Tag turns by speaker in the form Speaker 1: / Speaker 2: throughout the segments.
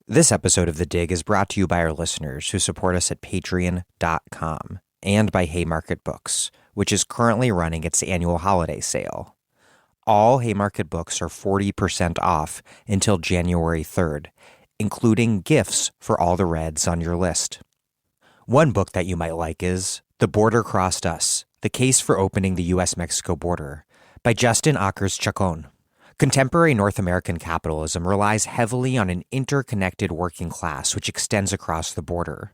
Speaker 1: This episode of The Dig is brought to you by our listeners who support us at patreon.com and by Haymarket Books, which is currently running its annual holiday sale. All Haymarket books are 40% off until January 3rd, including gifts for all the Reds on your list. One book that you might like is The Border Crossed Us, The Case for Opening the U.S.-Mexico Border by Justin Akers-Chacon. Contemporary North American capitalism relies heavily on an interconnected working class which extends across the border.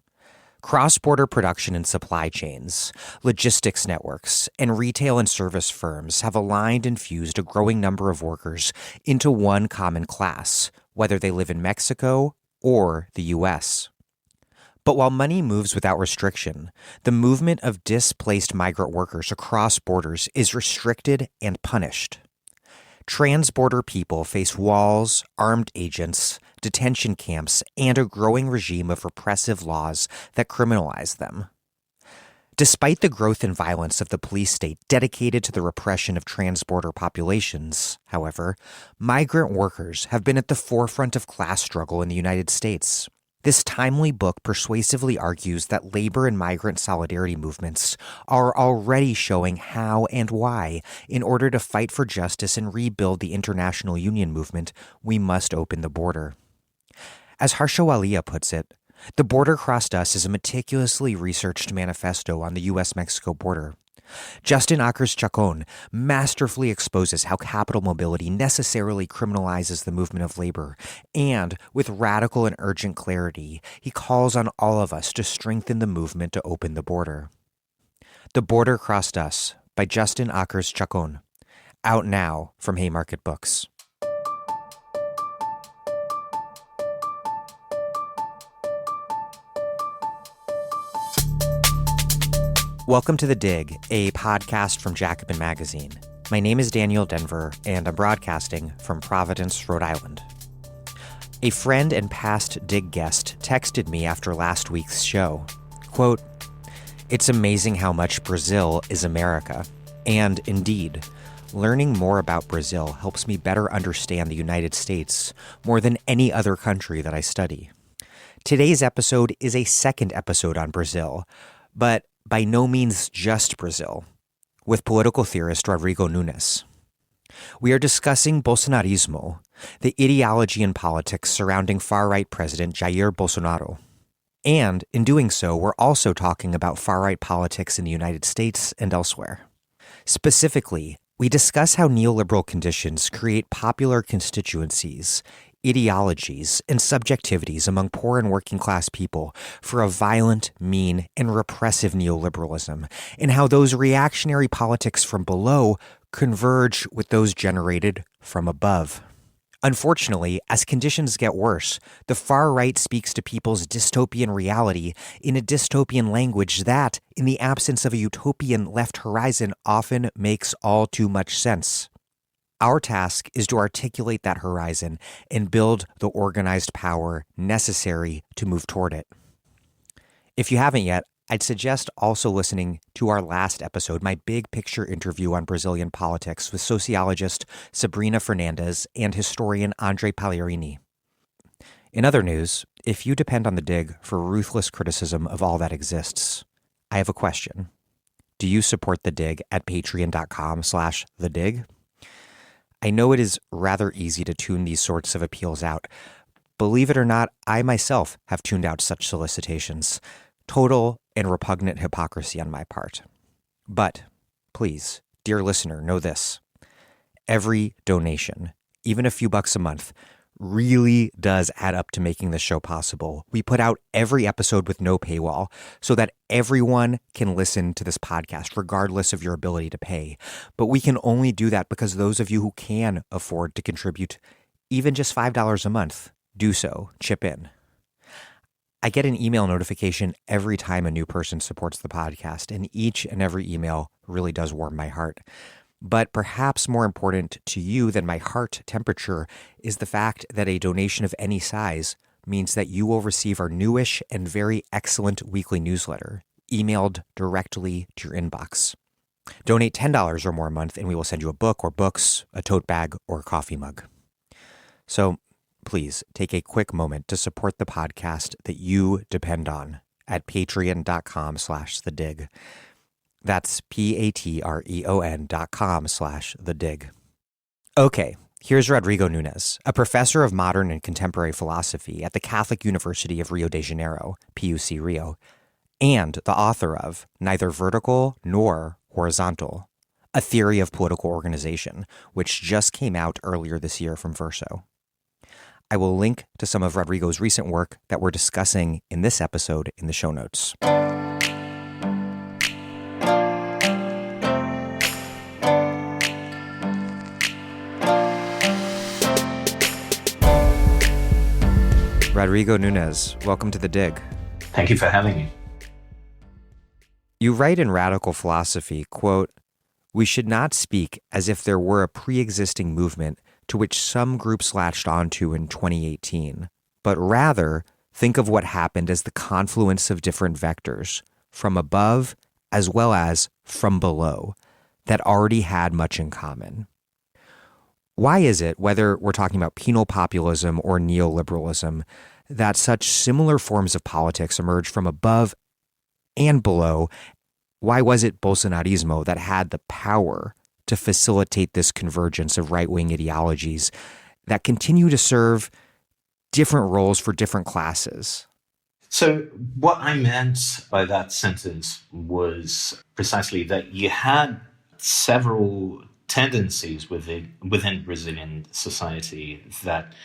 Speaker 1: Cross-border production and supply chains, logistics networks, and retail and service firms have aligned and fused a growing number of workers into one common class, whether they live in Mexico or the U.S. But while money moves without restriction, the movement of displaced migrant workers across borders is restricted and punished. Trans-border people face walls, armed agents, detention camps, and a growing regime of repressive laws that criminalize them. Despite the growth and violence of the police state dedicated to the repression of trans-border populations, however, migrant workers have been at the forefront of class struggle in the United States. This timely book persuasively argues that labor and migrant solidarity movements are already showing how and why, in order to fight for justice and rebuild the international union movement, we must open the border. As Harsha Walia puts it, The Border Crossed Us is a meticulously researched manifesto on the U.S.-Mexico border. Justin Akers-Chacon masterfully exposes how capital mobility necessarily criminalizes the movement of labor, and with radical and urgent clarity, he calls on all of us to strengthen the movement to open the border. The Border Crossed Us by Justin Akers-Chacon, out now from Haymarket Books. Welcome to The Dig, a podcast from Jacobin Magazine. My name is Daniel Denver, and I'm broadcasting from Providence, Rhode Island. A friend and past Dig guest texted me after last week's show. Quote, "It's amazing how much Brazil is America. And indeed, learning more about Brazil helps me better understand the United States more than any other country that I study." Today's episode is a second episode on Brazil, but by no means just Brazil, with political theorist Rodrigo Nunes. We are discussing Bolsonarismo, the ideology and politics surrounding far-right President Jair Bolsonaro. And in doing so, we're also talking about far-right politics in the United States and elsewhere. Specifically, we discuss how neoliberal conditions create popular constituencies, ideologies, and subjectivities among poor and working class people for a violent, mean, and repressive neoliberalism, and how those reactionary politics from below converge with those generated from above. Unfortunately, as conditions get worse, the far right speaks to people's dystopian reality in a dystopian language that, in the absence of a utopian left horizon, often makes all too much sense. Our task is to articulate that horizon and build the organized power necessary to move toward it. If you haven't yet, I'd suggest also listening to our last episode, my big picture interview on Brazilian politics with sociologist Sabrina Fernandes and historian Andre Pagliarini. In other news, if you depend on The Dig for ruthless criticism of all that exists, I have a question. Do you support The Dig at patreon.com/thedig? I know it is rather easy to tune these sorts of appeals out. Believe it or not, I myself have tuned out such solicitations. Total and repugnant hypocrisy on my part. But please, dear listener, know this. Every donation, even a few bucks a month, really does add up to making the show possible. We put out every episode with no paywall so that everyone can listen to this podcast regardless of your ability to pay. But we can only do that because those of you who can afford to contribute even just $5 a month, do so, chip in. I get an email notification every time a new person supports the podcast, and each and every email really does warm my heart. But perhaps more important to you than my heart temperature is the fact that a donation of any size means that you will receive our newish and very excellent weekly newsletter, emailed directly to your inbox. Donate $10 or more a month, and we will send you a book or books, a tote bag, or a coffee mug. So please take a quick moment to support the podcast that you depend on at patreon.com/thedig. That's patreon.com/thedig. Okay, here's Rodrigo Nunes, a professor of modern and contemporary philosophy at the Catholic University of Rio de Janeiro, PUC Rio, and the author of Neither Vertical Nor Horizontal, a theory of political organization, which just came out earlier this year from Verso. I will link to some of Rodrigo's recent work that we're discussing in this episode in the show notes. Rodrigo Nunes, welcome to The Dig.
Speaker 2: Thank you for having me.
Speaker 1: You write in Radical Philosophy, quote, "We should not speak as if there were a pre-existing movement to which some groups latched onto in 2018, but rather think of what happened as the confluence of different vectors, from above as well as from below, that already had much in common." Why is it, whether we're talking about penal populism or neoliberalism, that such similar forms of politics emerge from above and below? Why was it Bolsonarismo that had the power to facilitate this convergence of right-wing ideologies that continue to serve different roles for different classes?
Speaker 2: So what I meant by that sentence was precisely that you had several tendencies within Brazilian society that,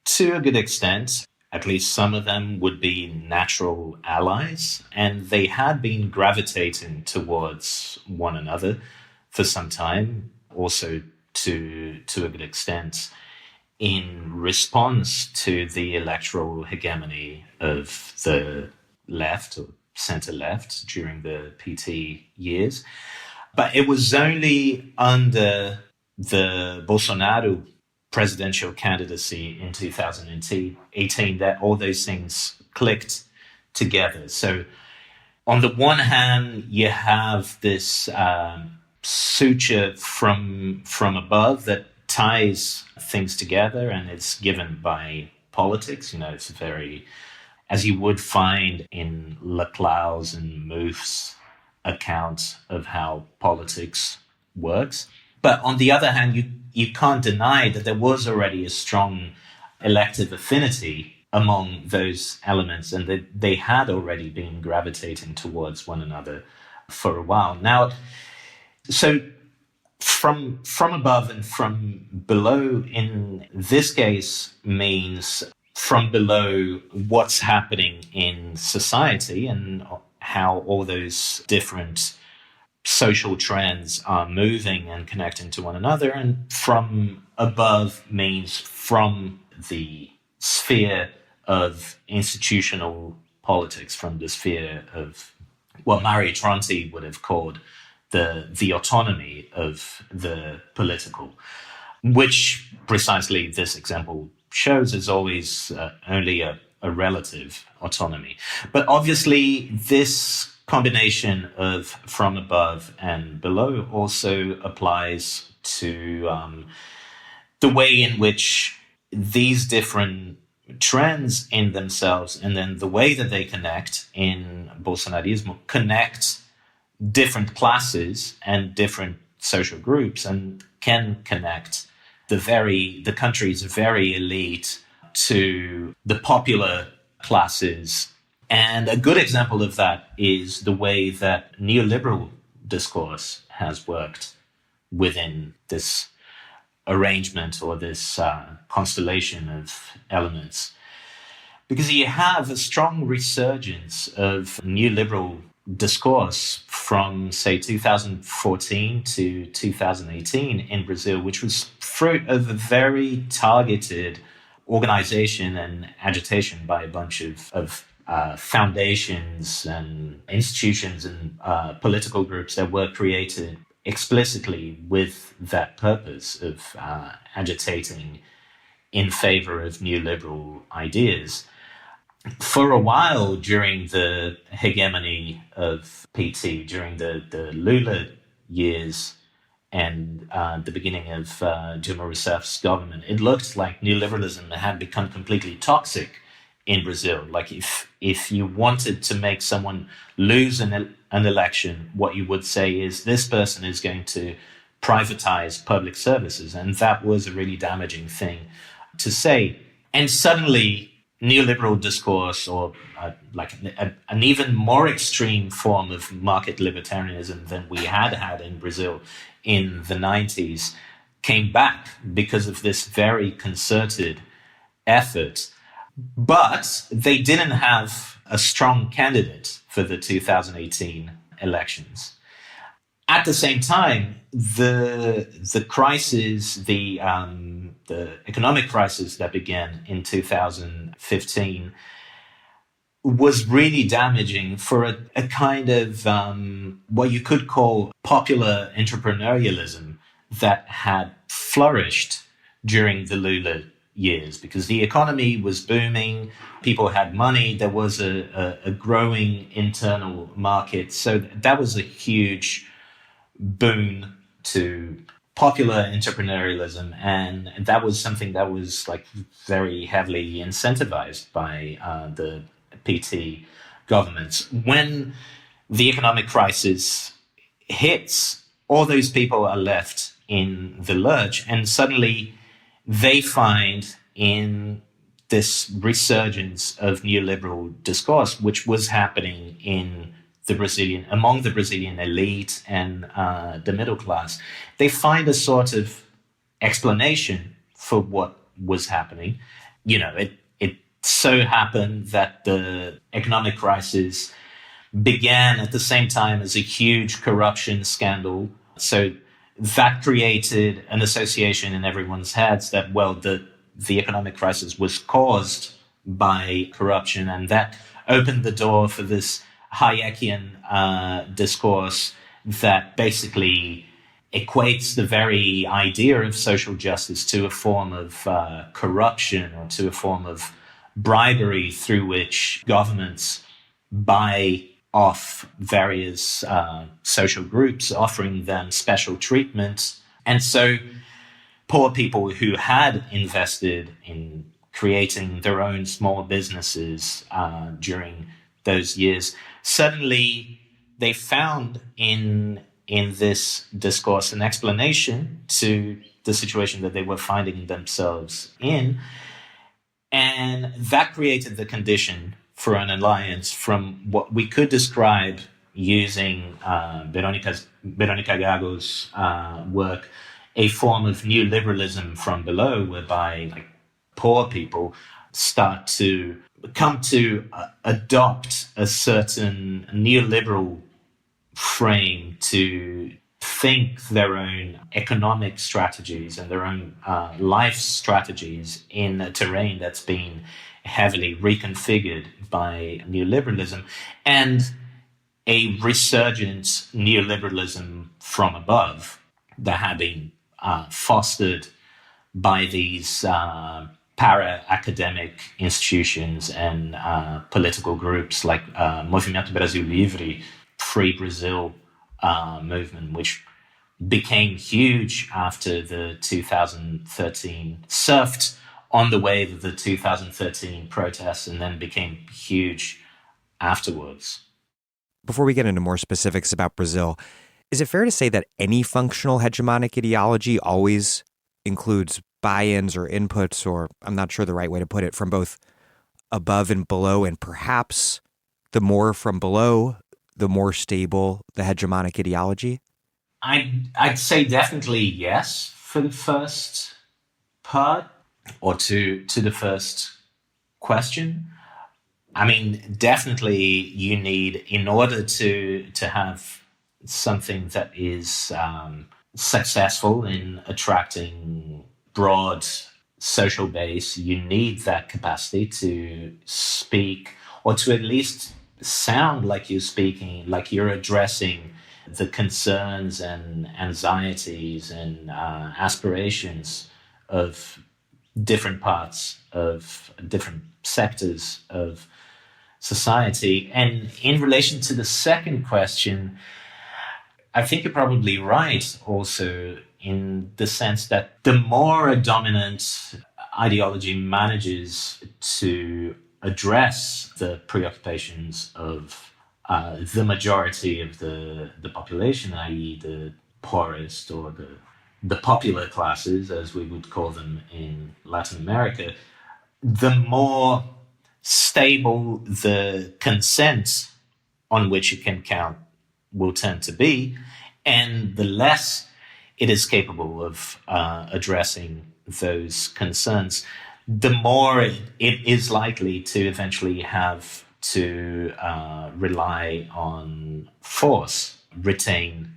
Speaker 2: to a good extent, at least some of them would be natural allies, and they had been gravitating towards one another for some time, also to a good extent, in response to the electoral hegemony of the left or center-left during the PT years. But it was only under the Bolsonaro presidential candidacy in 2018 that all those things clicked together. So on the one hand, you have this suture from above that ties things together, and it's given by politics. You know, it's very, as you would find in Leclerc's and Mouffe's account of how politics works. But on the other hand, you can't deny that there was already a strong elective affinity among those elements, and that they had already been gravitating towards one another for a while. Now, so from above and from below in this case means from below what's happening in society and how all those different social trends are moving and connecting to one another. And from above means from the sphere of institutional politics, from the sphere of what Mario Tronti would have called the autonomy of the political, which precisely this example shows is always only a relative autonomy. But obviously, this combination of from above and below also applies to the way in which these different trends in themselves and then the way that they connect in Bolsonarismo connect different classes and different social groups and can connect the country's very elite to the popular classes. And a good example of that is the way that neoliberal discourse has worked within this arrangement or this constellation of elements. Because you have a strong resurgence of neoliberal discourse from, say, 2014 to 2018 in Brazil, which was fruit of a very targeted organization and agitation by a bunch of foundations and institutions and political groups that were created explicitly with that purpose of agitating in favor of neoliberal ideas. For a while during the hegemony of PT, during the Lula years, and the beginning of Dilma Rousseff's government, it looked like neoliberalism had become completely toxic in Brazil. Like if you wanted to make someone lose an election, what you would say is this person is going to privatize public services. And that was a really damaging thing to say. And suddenly neoliberal discourse, or an even more extreme form of market libertarianism than we had in Brazil in the 90s, came back because of this very concerted effort. But they didn't have a strong candidate for the 2018 elections. At the same time, the crisis, the economic crisis that began in 2015 was really damaging for a kind of what you could call popular entrepreneurialism that had flourished during the Lula years, because the economy was booming, people had money, there was a growing internal market. So that was a huge boon to popular entrepreneurialism, and that was something that was like very heavily incentivized by the PT governments. When the economic crisis hits, all those people are left in the lurch, and suddenly they find in this resurgence of neoliberal discourse, which was happening among the Brazilian elite and the middle class, they find a sort of explanation for what was happening. It so happened that the economic crisis began at the same time as a huge corruption scandal. So that created an association in everyone's heads that, well, the economic crisis was caused by corruption, and that opened the door for this Hayekian discourse that basically equates the very idea of social justice to a form of corruption, or to a form of bribery through which governments buy off various social groups, offering them special treatment. And so poor people who had invested in creating their own small businesses during those years, suddenly they found in this discourse an explanation to the situation that they were finding themselves in. And that created the condition for an alliance from what we could describe, using Veronica Gago's work, a form of neoliberalism from below, whereby poor people start to come to adopt a certain neoliberal frame to think their own economic strategies and their own life strategies in a terrain that's been heavily reconfigured by neoliberalism, and a resurgent neoliberalism from above that had been fostered by these para-academic institutions and political groups like Movimento Brasil Livre, Free Brazil movement, which became huge after the 2013, surfed on the wave of the 2013 protests, and then became huge afterwards.
Speaker 1: Before we get into more specifics about Brazil, is it fair to say that any functional hegemonic ideology always includes buy-ins or inputs, or I'm not sure the right way to put it, from both above and below, and perhaps the more from below, the more stable the hegemonic ideology?
Speaker 2: I'd say definitely yes for the first part, or to the first question. I mean, definitely you need, in order to have something that is successful in attracting broad social base, you need that capacity to speak, or to at least sound like you're speaking, like you're addressing the concerns and anxieties and aspirations of different parts of different sectors of society. And in relation to the second question, I think you're probably right also in the sense that the more a dominant ideology manages to address the preoccupations of the majority of the population, i.e. the poorest or the popular classes, as we would call them in Latin America, the more stable the consent on which you can count will tend to be, and the less it is capable of addressing those concerns, the more it is likely to eventually have to rely on force, retain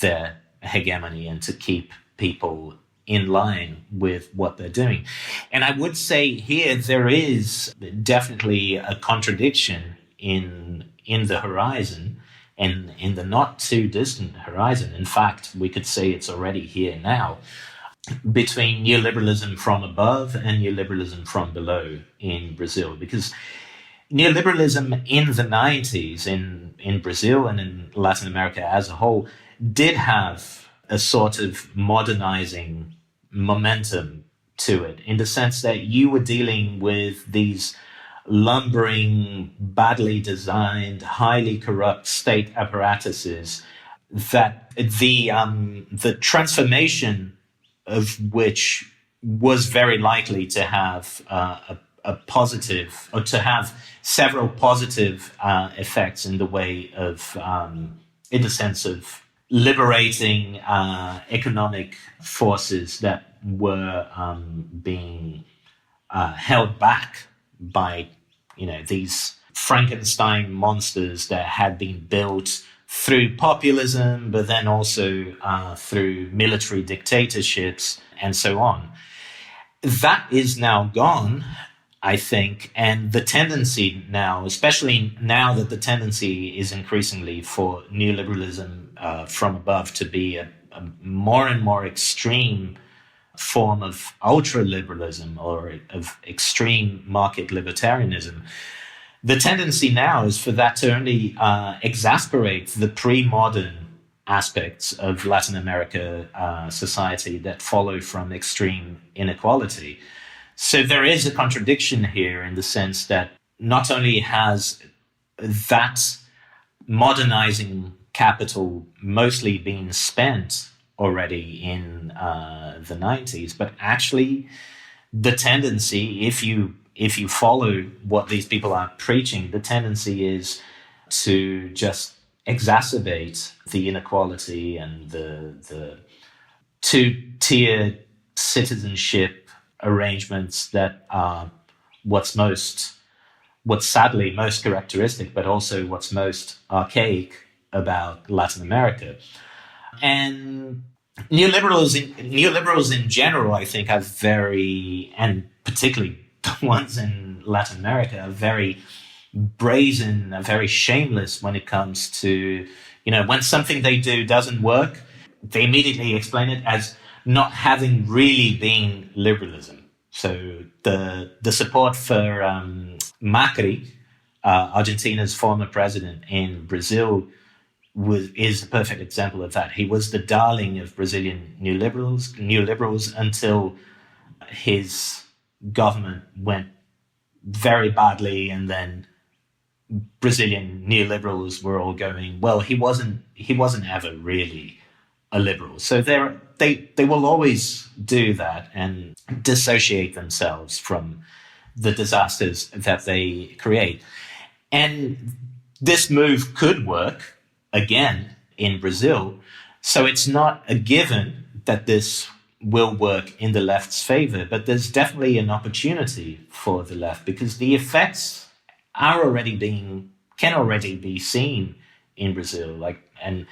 Speaker 2: their hegemony, and to keep people in line with what they're doing. And I would say here there is definitely a contradiction in the horizon, and in the not too distant horizon. In fact, we could say it's already here now, between neoliberalism from above and neoliberalism from below in Brazil. Because neoliberalism in the 90s in Brazil and in Latin America as a whole did have a sort of modernizing momentum to it, in the sense that you were dealing with these lumbering, badly designed, highly corrupt state apparatuses that the transformation of which was very likely to have a positive, or to have several positive effects in the way of, in the sense of liberating economic forces that were being held back by, these Frankenstein monsters that had been built through populism, but then also through military dictatorships and so on. That is now gone, I think, and the tendency now, especially now that the tendency is increasingly for neoliberalism from above to be a more and more extreme form of ultra-liberalism or of extreme market libertarianism, the tendency now is for that to only exasperate the pre-modern aspects of Latin America society that follow from extreme inequality. So there is a contradiction here in the sense that not only has that modernizing capital mostly been spent already in the 90s, but actually the tendency, if you follow what these people are preaching, the tendency is to just exacerbate the inequality and the two-tier citizenship arrangements that are what's sadly most characteristic, but also what's most archaic about Latin America. And neoliberals in general, I think, are very, and particularly the ones in Latin America, are very brazen, are very shameless when it comes to, when something they do doesn't work, they immediately explain it as not having really been liberalism. So the support for Macri, Argentina's former president in Brazil, is a perfect example of that. He was the darling of Brazilian neoliberals until his government went very badly, and then Brazilian neoliberals were all going, well, he wasn't ever really a liberal. So they will always do that and dissociate themselves from the disasters that they create. And this move could work again in Brazil. So it's not a given that this will work in the left's favor, but there's definitely an opportunity for the left, because the effects can already be seen in Brazil. And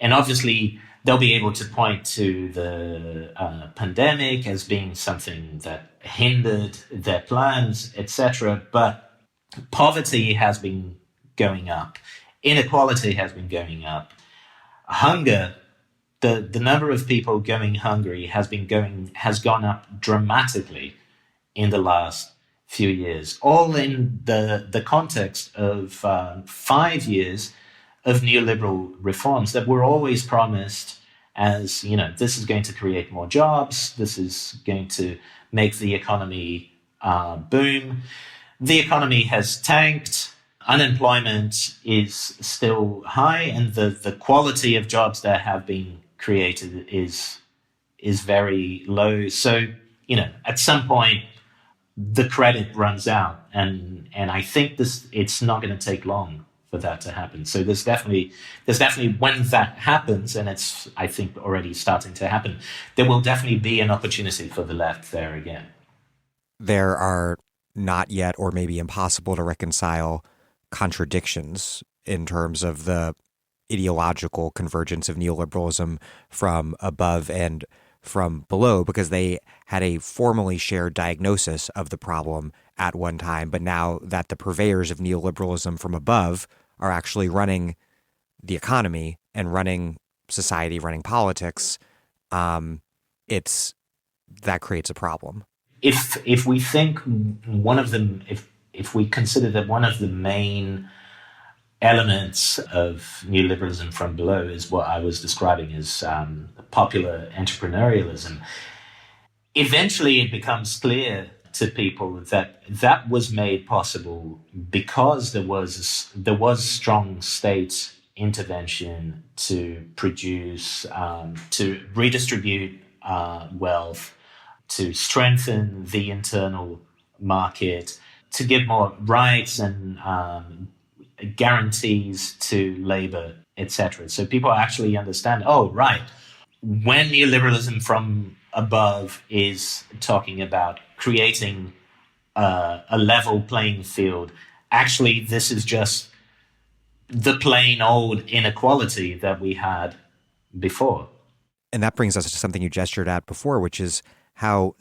Speaker 2: obviously they'll be able to point to the pandemic as being something that hindered their plans, etc. But poverty has been going up. Inequality has been going up. Hunger, the number of people going hungry has gone up dramatically in the last few years, all in the context of 5 years of neoliberal reforms that were always promised as, this is going to create more jobs, this is going to make the economy boom. The economy has tanked, unemployment is still high, and the quality of jobs that have been created is very low. So, at some point, the credit runs out, and I think it's not going to take long for that to happen. So there's definitely when that happens, and it's, I think, already starting to happen, there will definitely be an opportunity for the left there again.
Speaker 1: There are not yet, or maybe impossible to reconcile, contradictions in terms of the ideological convergence of neoliberalism from above and from below, because they had a formally shared diagnosis of the problem at one time. But now that the purveyors of neoliberalism from above are actually running the economy and running society, running politics, that creates a problem.
Speaker 2: If we think one of them, if we consider that one of the main elements of neoliberalism from below is what I was describing as popular entrepreneurialism, eventually it becomes clear to people that that was made possible because there was strong state intervention to produce, to redistribute wealth, to strengthen the internal market, to give more rights and guarantees to labor, etc. So people actually understand, oh, right, when neoliberalism from above is talking about creating a level playing field, actually this is just the plain old inequality that we had before.
Speaker 1: And that brings us to something you gestured at before, which is how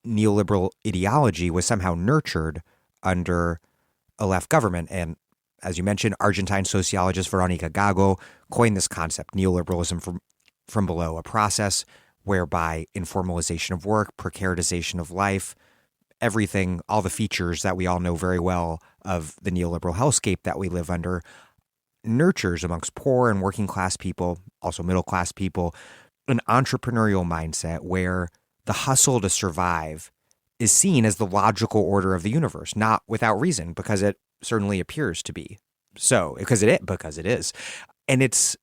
Speaker 1: neoliberal ideology was somehow nurtured under a left government. And as you mentioned, Argentine sociologist Veronica Gago coined this concept, neoliberalism from below, a process whereby informalization of work, precaritization of life, everything, all the features that we all know very well of the neoliberal hellscape that we live under, nurtures amongst poor and working class people, also middle class people, an entrepreneurial mindset where the hustle to survive is seen as the logical order of the universe, not without reason, because it certainly appears to be so, because it is. And it's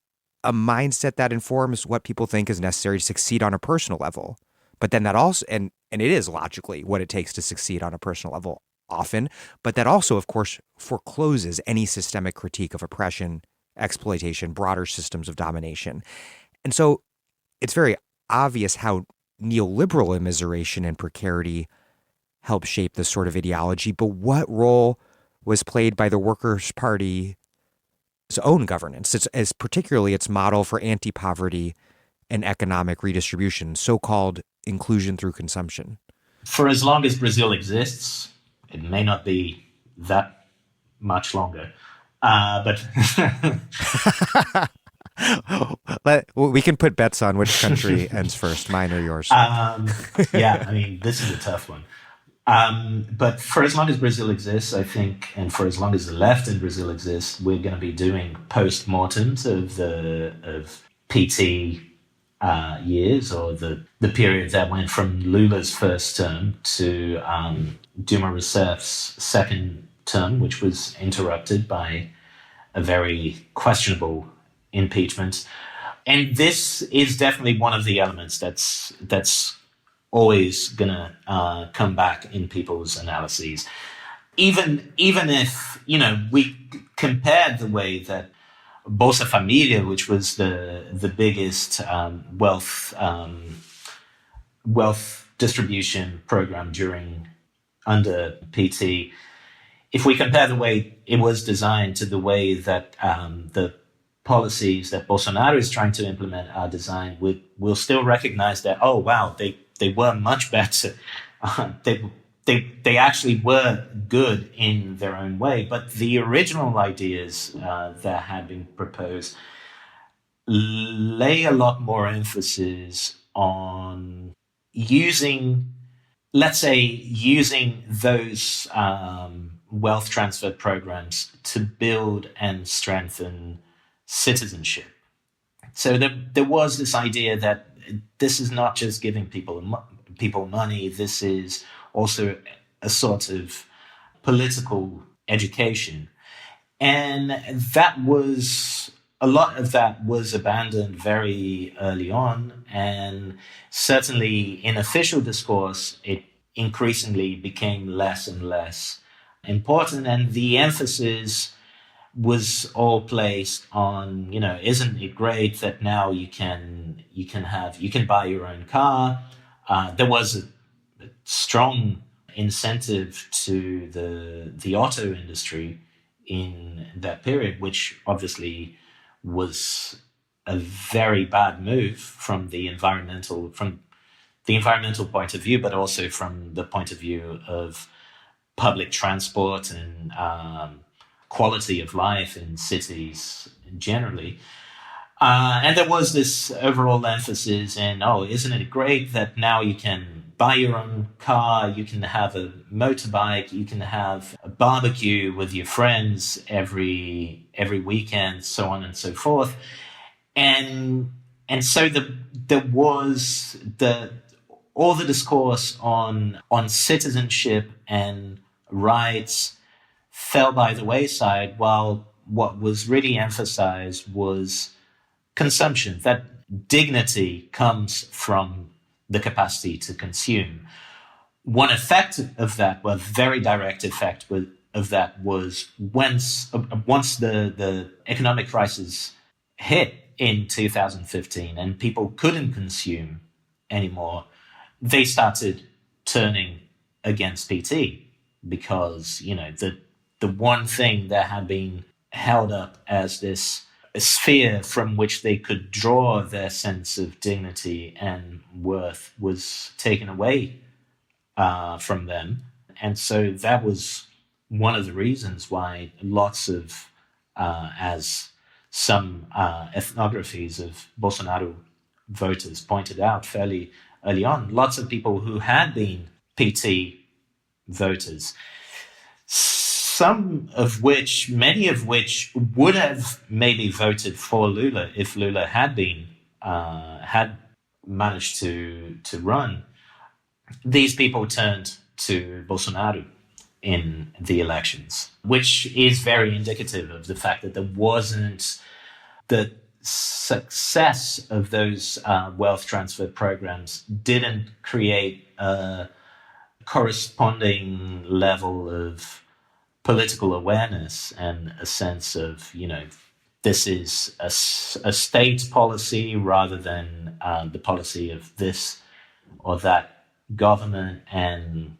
Speaker 1: a mindset that informs what people think is necessary to succeed on a personal level. But then that also, and it is logically what it takes to succeed on a personal level often, but that also, of course, forecloses any systemic critique of oppression, exploitation, broader systems of domination. And so it's very obvious how neoliberal immiseration and precarity help shape this sort of ideology. But what role was played by the Workers' Party's own governance, as particularly its model for anti-poverty and economic redistribution, so-called inclusion through consumption?
Speaker 2: For as long as Brazil exists, it may not be that much longer, but
Speaker 1: we can put bets on which country ends first, mine or yours.
Speaker 2: Yeah, I mean, this is a tough one. But for as long as Brazil exists, I think, and for as long as the left in Brazil exists, we're going to be doing post-mortems of PT years, or the period that went from Lula's first term to Dilma Rousseff's second term, which was interrupted by a very questionable impeachment. And this is definitely one of the elements that's always going to come back in people's analyses. Even if, we compared the way that Bolsa Familia, which was the biggest wealth distribution program under PT, if we compare the way it was designed to the way that the policies that Bolsonaro is trying to implement are designed, we'll still recognize that, oh, wow, they were much better. They actually were good in their own way, but the original ideas that had been proposed lay a lot more emphasis on using those wealth transfer programs to build and strengthen citizenship. So there was this idea that this is not just giving people money. This is also a sort of political education. And a lot of that was abandoned very early on. And certainly in official discourse, it increasingly became less and less important. And the emphasis was all placed on, isn't it great that now you can buy your own car? There was a strong incentive to the auto industry in that period, which obviously was a very bad move from the environmental point of view, but also from the point of view of public transport and quality of life in cities generally. And there was this overall emphasis in, isn't it great that now you can buy your own car, you can have a motorbike, you can have a barbecue with your friends every weekend, so on and so forth. And so there was all the discourse on citizenship and rights fell by the wayside, while what was really emphasized was consumption, that dignity comes from the capacity to consume. One effect of that, well, very direct effect of that was once the economic crisis hit in 2015 and people couldn't consume anymore, they started turning against PT because, the one thing that had been held up as this sphere from which they could draw their sense of dignity and worth was taken away from them. And so that was one of the reasons why lots of, as some ethnographies of Bolsonaro voters pointed out fairly early on, lots of people who had been PT voters, many of which would have maybe voted for Lula if Lula had managed to run. These people turned to Bolsonaro in the elections, which is very indicative of the fact that there wasn't the success of those wealth transfer programs didn't create a corresponding level of political awareness and a sense of, this is a state policy rather than the policy of this or that government, and,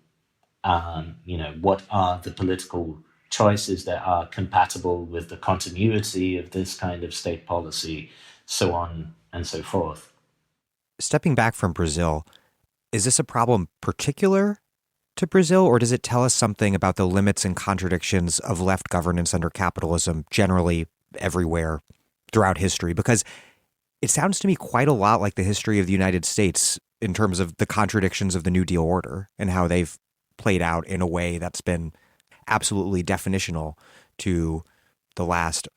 Speaker 2: what are the political choices that are compatible with the continuity of this kind of state policy, so on and so forth.
Speaker 1: Stepping back from Brazil, is this a problem particular to Brazil, or does it tell us something about the limits and contradictions of left governance under capitalism generally everywhere throughout history? Because it sounds to me quite a lot like the history of the United States in terms of the contradictions of the New Deal order and how they've played out in a way that's been absolutely definitional to the last,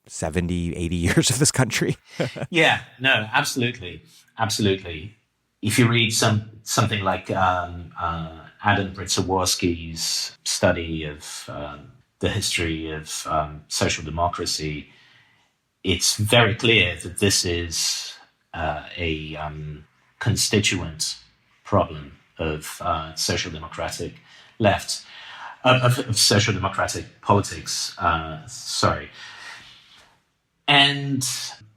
Speaker 1: 70, 80 years of this country.
Speaker 2: Yeah, no, absolutely. Absolutely. If you read something like Adam Brzezinski's study of the history of social democracy, it's very clear that this is a constituent problem of social democratic left, of social democratic politics. And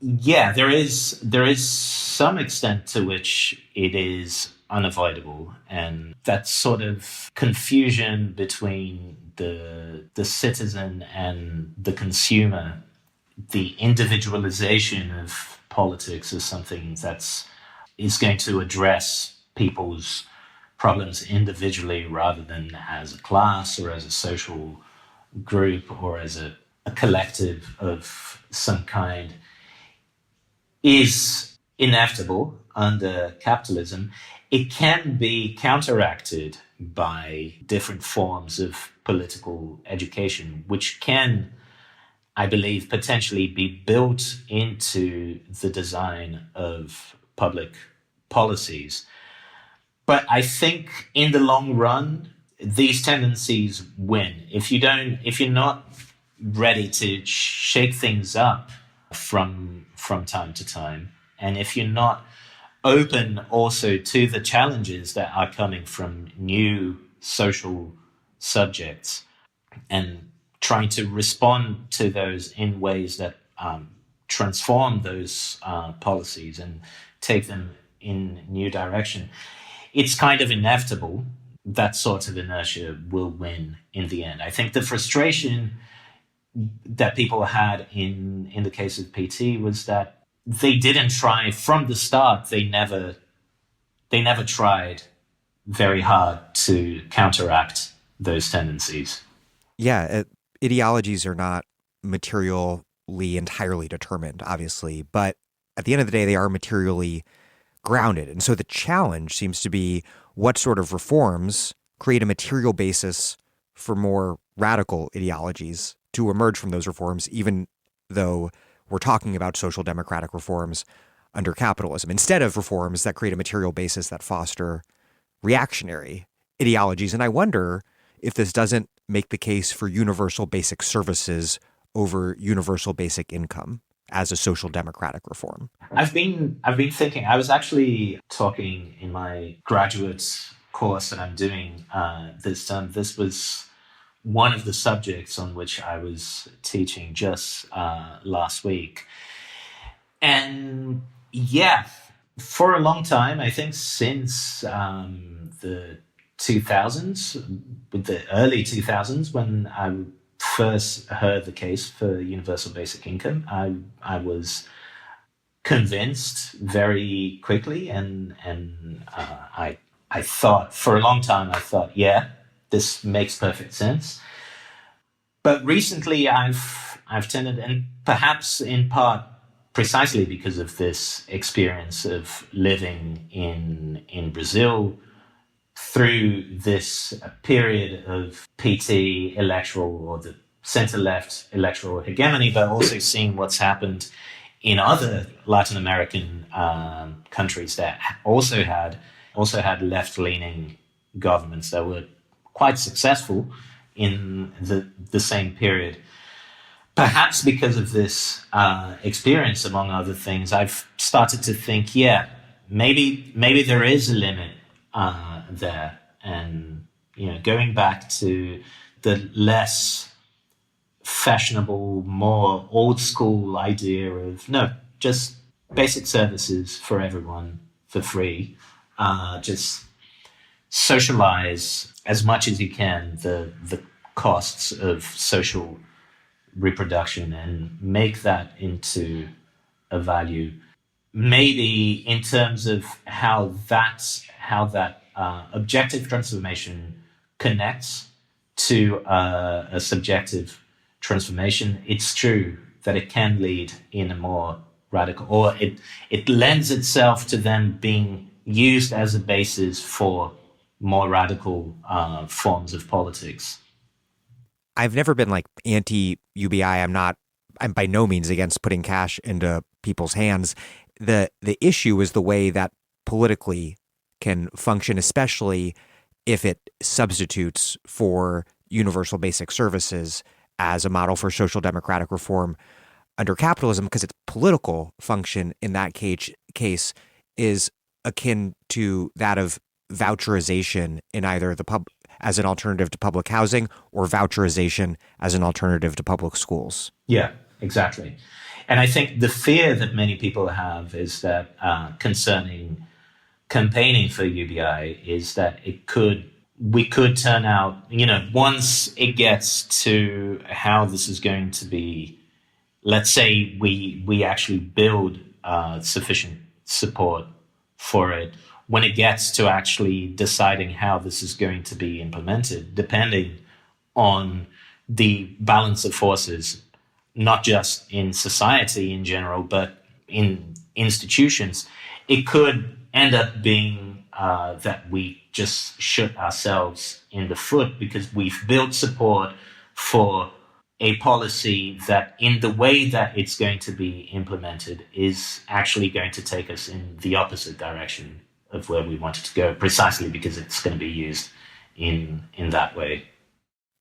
Speaker 2: yeah, there is some extent to which it is unavoidable, and that sort of confusion between the citizen and the consumer, the individualization of politics is something is going to address people's problems individually rather than as a class or as a social group or as a collective of some kind, is inevitable under capitalism. It can be counteracted by different forms of political education, which can I believe, potentially be built into the design of public policies. But I think in the long run, these tendencies win. If you're not ready to shake things up from time to time, and if you're not open also to the challenges that are coming from new social subjects and trying to respond to those in ways that transform those policies and take them in new direction, it's kind of inevitable that sort of inertia will win in the end. I think the frustration that people had in the case of PT was that they didn't try from the start. They never tried very hard to counteract those tendencies.
Speaker 1: Yeah, ideologies are not materially entirely determined, obviously, but at the end of the day, they are materially grounded. And so the challenge seems to be what sort of reforms create a material basis for more radical ideologies to emerge from those reforms, even though we're talking about social democratic reforms under capitalism, instead of reforms that create a material basis that foster reactionary ideologies. And I wonder if this doesn't make the case for universal basic services over universal basic income as a social democratic reform.
Speaker 2: I've been thinking. I was actually talking in my graduate course that I'm doing this term. This was one of the subjects on which I was teaching just last week. And yeah, for a long time, I think since the 2000s, the early 2000s, when I first heard the case for universal basic income, I was convinced very quickly, and I thought for a long time, yeah, this makes perfect sense. But recently, I've tended, and perhaps in part precisely because of this experience of living in Brazil through this period of PT electoral, or the center-left electoral hegemony, but also seeing what's happened in other Latin American countries that also had left-leaning governments that were quite successful in the same period. Perhaps because of this experience, among other things, I've started to think, yeah, maybe there is a limit there, and going back to the less fashionable, more old school idea of no, just basic services for everyone for free, just socialize as much as you can the costs of social reproduction and make that into a value. Maybe in terms of how that objective transformation connects to a subjective transformation, it's true that it can lead in a more radical, or it lends itself to then being used as a basis for more radical forms of politics.
Speaker 1: I've never been like anti-UBI. I'm by no means against putting cash into people's hands. The issue is the way that politically can function, especially if it substitutes for universal basic services as a model for social democratic reform under capitalism, because its political function in that case is akin to that of voucherization in either as an alternative to public housing, or voucherization as an alternative to public schools.
Speaker 2: Yeah, exactly. And I think the fear that many people have is that concerning campaigning for UBI is that we could turn out, once it gets to how this is going to be, let's say we actually build sufficient support for it, when it gets to actually deciding how this is going to be implemented, depending on the balance of forces, not just in society in general, but in institutions, it could end up being that we just shoot ourselves in the foot because we've built support for a policy that in the way that it's going to be implemented is actually going to take us in the opposite direction of where we want it to go, precisely because it's going to be used in that way.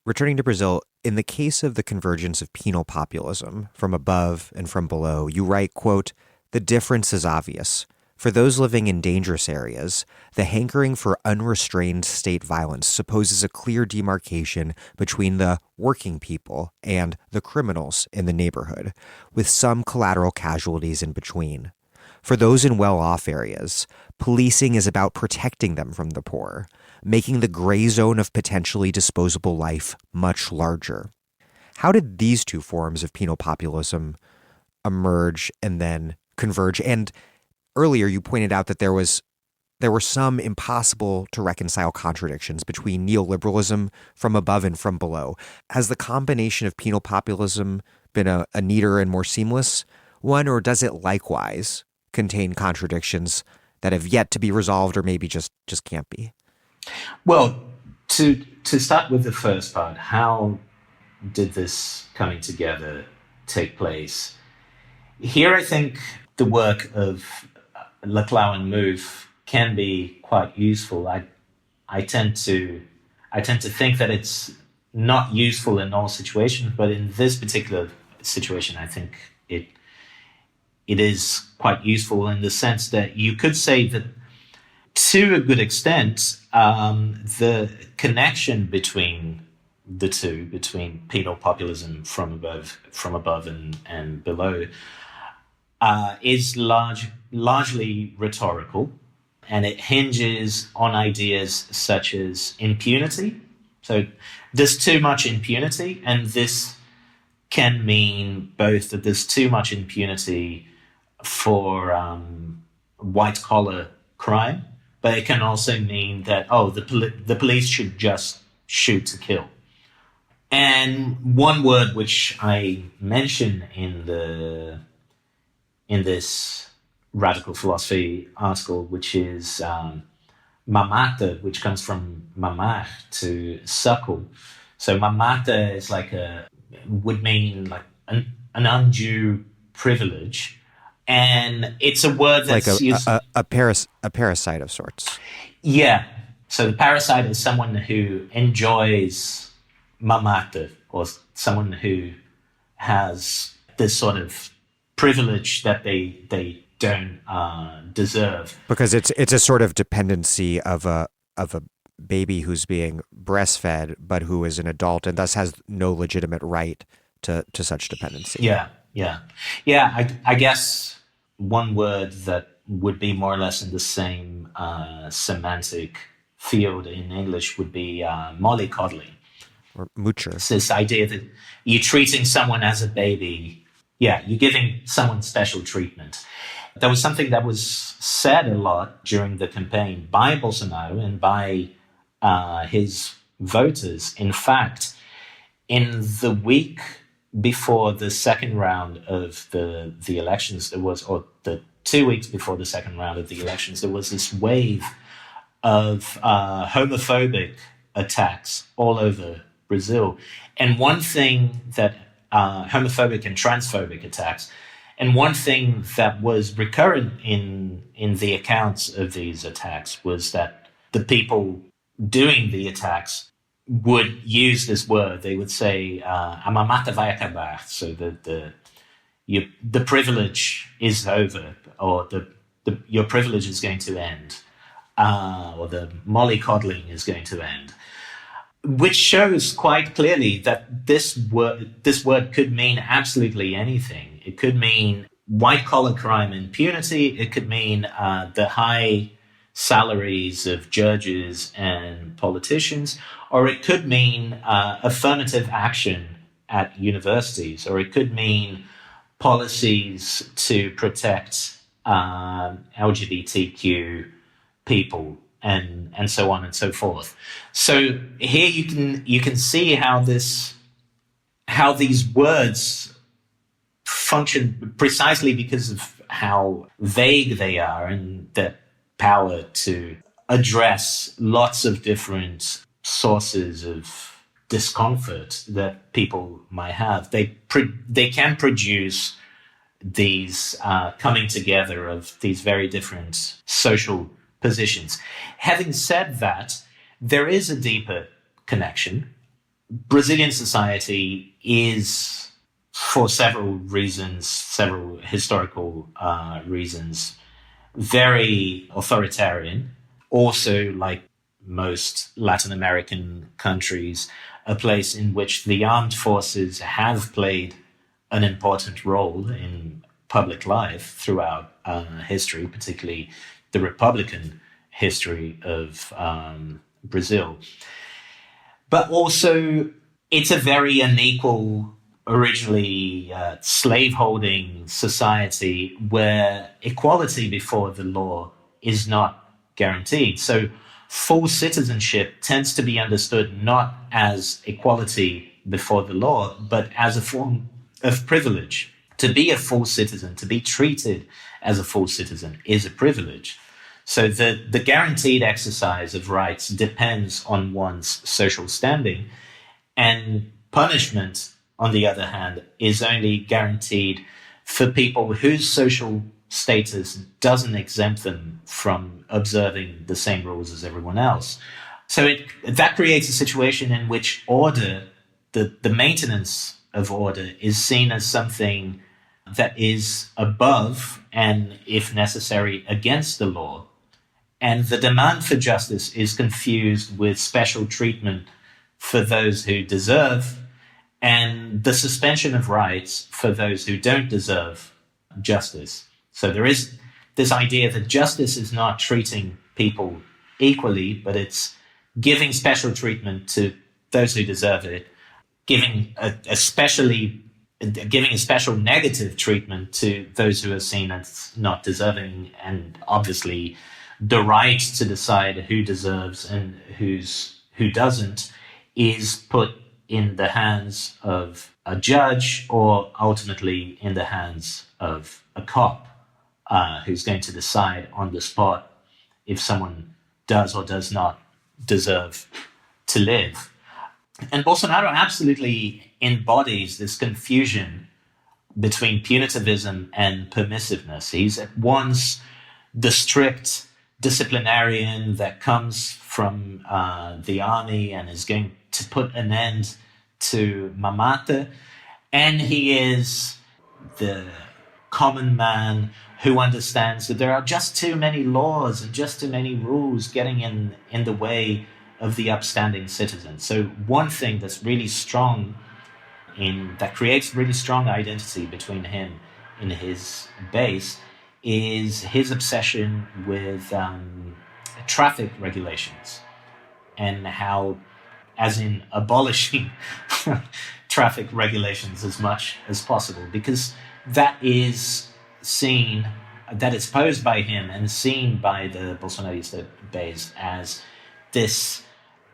Speaker 1: Returning to Brazil, in the case of the convergence of penal populism from above and from below, you write, quote, "The difference is obvious. For those living in dangerous areas, the hankering for unrestrained state violence supposes a clear demarcation between the working people and the criminals in the neighborhood, with some collateral casualties in between. For those in well-off areas, policing is about protecting them from the poor, making the gray zone of potentially disposable life much larger." How did these two forms of penal populism emerge and then converge? And earlier, you pointed out that there were some impossible to reconcile contradictions between neoliberalism from above and from below. Has the combination of penal populism been a neater and more seamless one, or does it likewise contain contradictions that have yet to be resolved or maybe just can't be?
Speaker 2: Well, to start with the first part, how did this coming together take place? Here, I think the work of Laclau and Mouffe can be quite useful. I tend to think that it's not useful in all situations, but in this particular situation, I think it is quite useful in the sense that you could say that to a good extent, the connection between the two, between penal populism from above and below, is largely rhetorical, and it hinges on ideas such as impunity. So there's too much impunity, and this can mean both that there's too much impunity for white-collar crime, but it can also mean that, the police should just shoot to kill. And one word which I mention in this radical philosophy article, which is mamata, which comes from mamar, to suckle. So mamata is would mean like an undue privilege. And it's a word that's
Speaker 1: like
Speaker 2: used...
Speaker 1: a parasite of sorts.
Speaker 2: Yeah. So the parasite is someone who enjoys mamata, or someone who has this sort of privilege that they don't deserve.
Speaker 1: Because it's a sort of dependency of a baby who's being breastfed, but who is an adult and thus has no legitimate right to such dependency.
Speaker 2: Yeah. I guess one word that would be more or less in the same semantic field in English would be mollycoddling.
Speaker 1: Or moocher.
Speaker 2: It's this idea that you're treating someone as a baby. Yeah, you're giving someone special treatment. There was something that was said a lot during the campaign by Bolsonaro and by his voters. In fact, in the week before the second round of the elections, or the 2 weeks before the second round of the elections, there was this wave of homophobic attacks all over Brazil. And one thing that homophobic and transphobic attacks, and one thing that was recurrent in the accounts of these attacks was that the people doing the attacks would use this word. They would say, "A mamata vai acabar," so the privilege is over, or your privilege is going to end, or the mollycoddling is going to end, which shows quite clearly that this word could mean absolutely anything. It could mean white-collar crime impunity. It could mean the high salaries of judges and politicians, or it could mean affirmative action at universities, or it could mean policies to protect LGBTQ people, and so on and so forth. So here you can see how these words function precisely because of how vague they are, and their power to address lots of different sources of discomfort that people might have. They can produce these coming together of these very different social positions. Having said that, there is a deeper connection. Brazilian society is, for several reasons, several historical reasons, very authoritarian. Also, like most Latin American countries, a place in which the armed forces have played an important role in public life throughout history, particularly the Republican history of Brazil. But also, it's a very unequal, originally slaveholding society where equality before the law is not guaranteed. So full citizenship tends to be understood not as equality before the law, but as a form of privilege. To be a full citizen, to be treated as a full citizen, is a privilege. So the guaranteed exercise of rights depends on one's social standing, and punishment, on the other hand, is only guaranteed for people whose social status doesn't exempt them from observing the same rules as everyone else. So that creates a situation in which order, the maintenance of order, is seen as something that is above and, if necessary, against the law. And the demand for justice is confused with special treatment for those who deserve, and the suspension of rights for those who don't deserve justice. So there is this idea that justice is not treating people equally, but it's giving special treatment to those who deserve it, giving a special negative treatment to those who are seen as not deserving, and obviously the right to decide who deserves and who doesn't is put in the hands of a judge, or ultimately in the hands of a cop who's going to decide on the spot if someone does or does not deserve to live. And Bolsonaro absolutely embodies this confusion between punitivism and permissiveness. He's at once the strict disciplinarian that comes from the army and is going to put an end to mamata, and he is the common man who understands that there are just too many laws and just too many rules getting in the way of the upstanding citizen. So one thing that's really strong that creates really strong identity between him and his base is his obsession with traffic regulations, and how, as in abolishing traffic regulations as much as possible, because that is posed by him and seen by the Bolsonarista base as this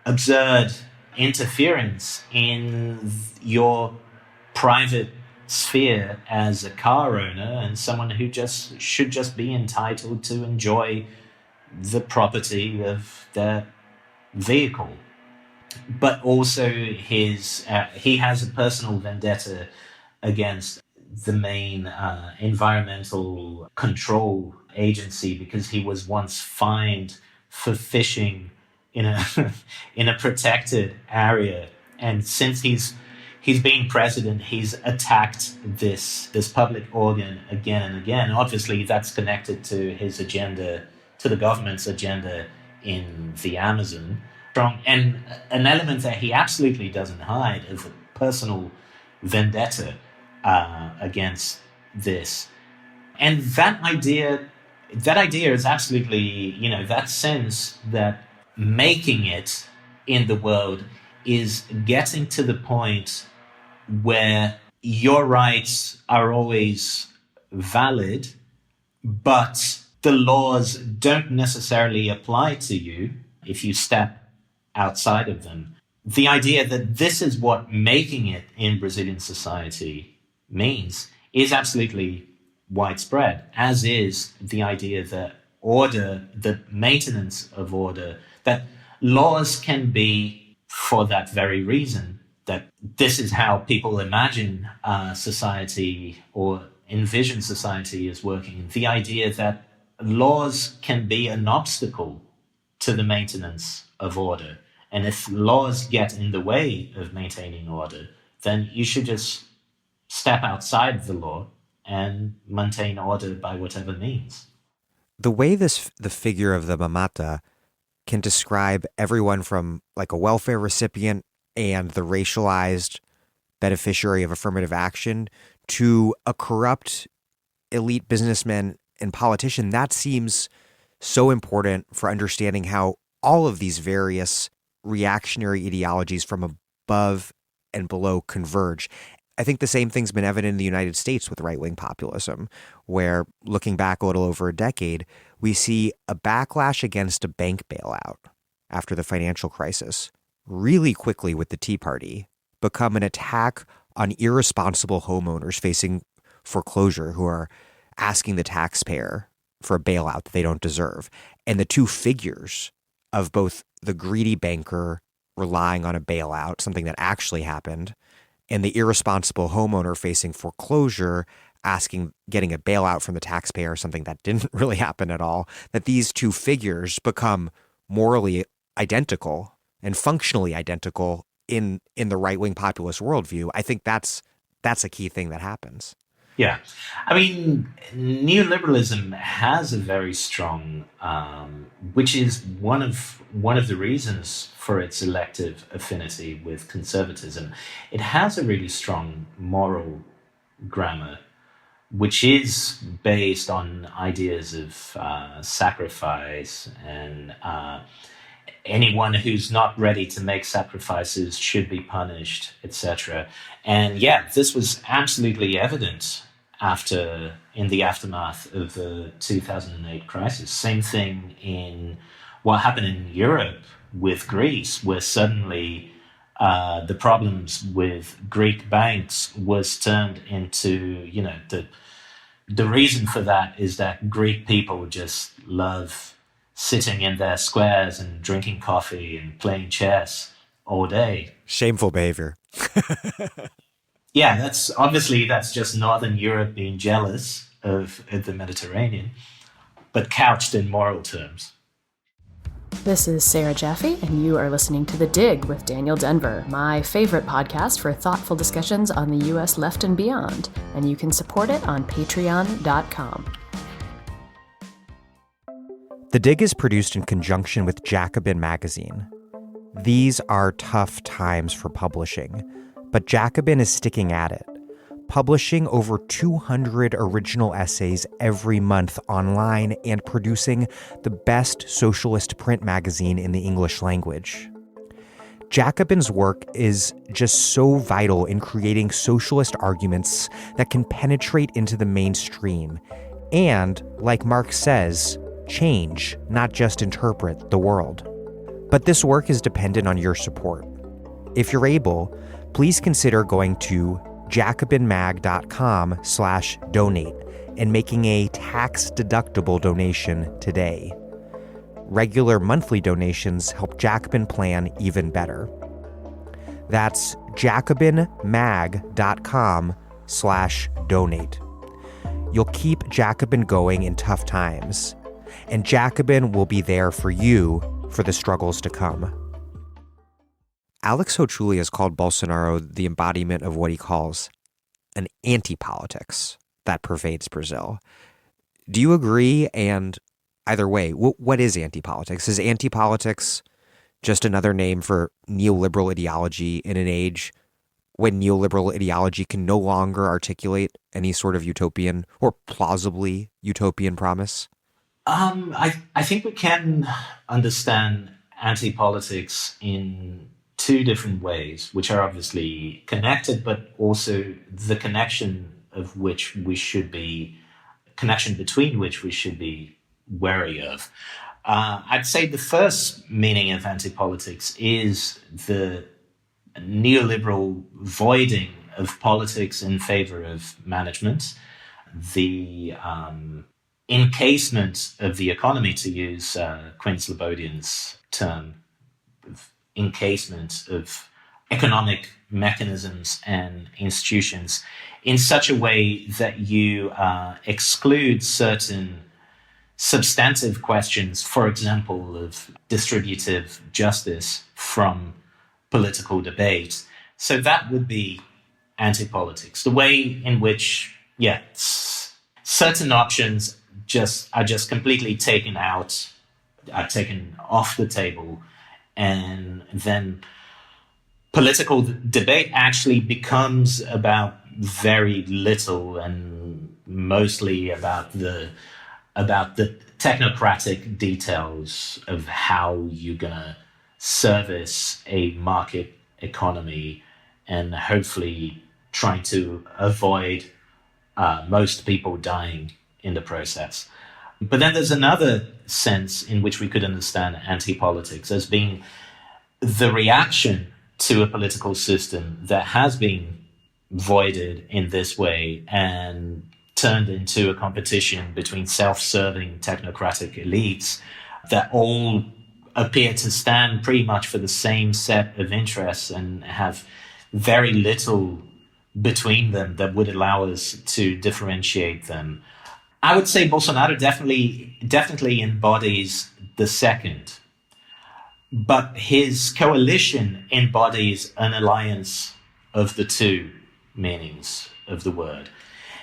Speaker 2: absurd interference in your private sphere as a car owner and someone who should just be entitled to enjoy the property of their vehicle. But also he has a personal vendetta against the main environmental control agency, because he was once fined for fishing in a protected area, and since he's been president, he's attacked this public organ again and again. Obviously, that's connected to his agenda, to the government's agenda in the Amazon. And an element that he absolutely doesn't hide of a personal vendetta against this. And that idea is absolutely, that sense that making it in the world is getting to the point where your rights are always valid, but the laws don't necessarily apply to you if you step outside of them. The idea that this is what making it in Brazilian society means is absolutely widespread, as is the idea that order, the maintenance of order, that laws can be for that very reason, that this is how people imagine society or envision society as working. The idea that laws can be an obstacle to the maintenance of order. And if laws get in the way of maintaining order, then you should just step outside the law and maintain order by whatever means.
Speaker 1: The way the figure of the mamata can describe everyone from like a welfare recipient and the racialized beneficiary of affirmative action to a corrupt elite businessman and politician, that seems so important for understanding how all of these various reactionary ideologies from above and below converge. I think the same thing's been evident in the United States with right-wing populism, where looking back a little over a decade, we see a backlash against a bank bailout after the financial crisis really quickly with the Tea Party become an attack on irresponsible homeowners facing foreclosure who are asking the taxpayer for a bailout that they don't deserve. And the two figures of both the greedy banker relying on a bailout, something that actually happened, and the irresponsible homeowner facing foreclosure getting a bailout from the taxpayer, something that didn't really happen at all, that these two figures become morally identical and functionally identical in the right-wing populist worldview. I think that's a key thing that happens.
Speaker 2: Yeah. I mean, neoliberalism has a very strong, which is one of the reasons for its elective affinity with conservatism. It has a really strong moral grammar, which is based on ideas of sacrifice and anyone who's not ready to make sacrifices should be punished, etc. And yeah, this was absolutely evident in the aftermath of the 2008 crisis. Same thing in what happened in Europe with Greece, where suddenly the problems with Greek banks was turned into, the reason for that is that Greek people just love sitting in their squares and drinking coffee and playing chess all day.
Speaker 1: Shameful behavior.
Speaker 2: Yeah, that's just Northern Europe being jealous of the Mediterranean, but couched in moral terms.
Speaker 3: This is Sarah Jaffe, and you are listening to The Dig with Daniel Denvir, my favorite podcast for thoughtful discussions on the U.S. left and beyond, and you can support it on patreon.com.
Speaker 1: The Dig is produced in conjunction with Jacobin Magazine. These are tough times for publishing, but Jacobin is sticking at it, publishing over 200 original essays every month online and producing the best socialist print magazine in the English language. Jacobin's work is just so vital in creating socialist arguments that can penetrate into the mainstream and, like Marx says, change, not just interpret, the world. But this work is dependent on your support. If you're able, please consider going to jacobinmag.com/donate and making a tax-deductible donation today. Regular monthly donations help Jacobin plan even better. That's jacobinmag.com/donate. You'll keep Jacobin going in tough times, and Jacobin will be there for you for the struggles to come. Alex Hochuli has called Bolsonaro the embodiment of what he calls an anti-politics that pervades Brazil. Do you agree? And either way, what is anti-politics? Is anti-politics just another name for neoliberal ideology in an age when neoliberal ideology can no longer articulate any sort of utopian or plausibly utopian promise?
Speaker 2: I think we can understand anti-politics in two different ways, which are obviously connected, but also the connection between which we should be wary of. I'd say the first meaning of anti-politics is the neoliberal voiding of politics in favor of management, the encasement of the economy, to use Quinn Slobodian's term, encasement of economic mechanisms and institutions in such a way that you exclude certain substantive questions, for example, of distributive justice from political debate. So that would be anti-politics, the way in which, certain options are just completely taken off the table, and then political debate actually becomes about very little and mostly about the technocratic details of how you're gonna service a market economy, and hopefully trying to avoid most people dying in the process. But then there's another sense in which we could understand anti-politics as being the reaction to a political system that has been voided in this way and turned into a competition between self-serving technocratic elites that all appear to stand pretty much for the same set of interests and have very little between them that would allow us to differentiate them. I would say Bolsonaro definitely embodies the second, but his coalition embodies an alliance of the two meanings of the word.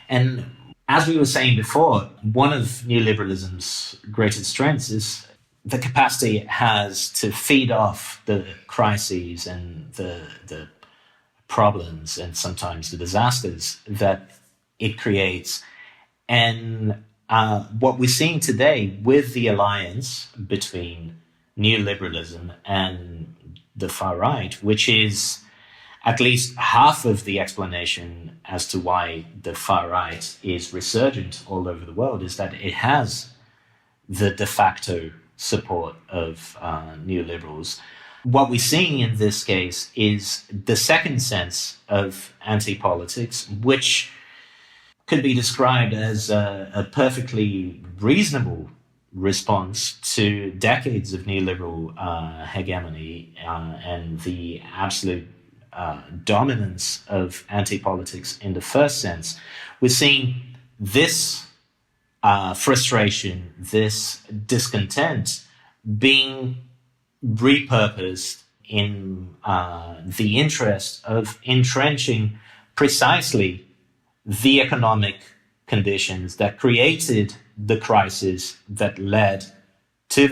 Speaker 2: And as we were saying before, one of neoliberalism's greatest strengths is the capacity it has to feed off the crises and the problems and sometimes the disasters that it creates. And what we're seeing today with the alliance between neoliberalism and the far right, which is at least half of the explanation as to why the far right is resurgent all over the world, is that it has the de facto support of neoliberals. What we're seeing in this case is the second sense of anti-politics, which could be described as a perfectly reasonable response to decades of neoliberal hegemony and the absolute dominance of anti-politics in the first sense. We're seeing this frustration, this discontent being repurposed in the interest of entrenching precisely the economic conditions that created the crisis that led to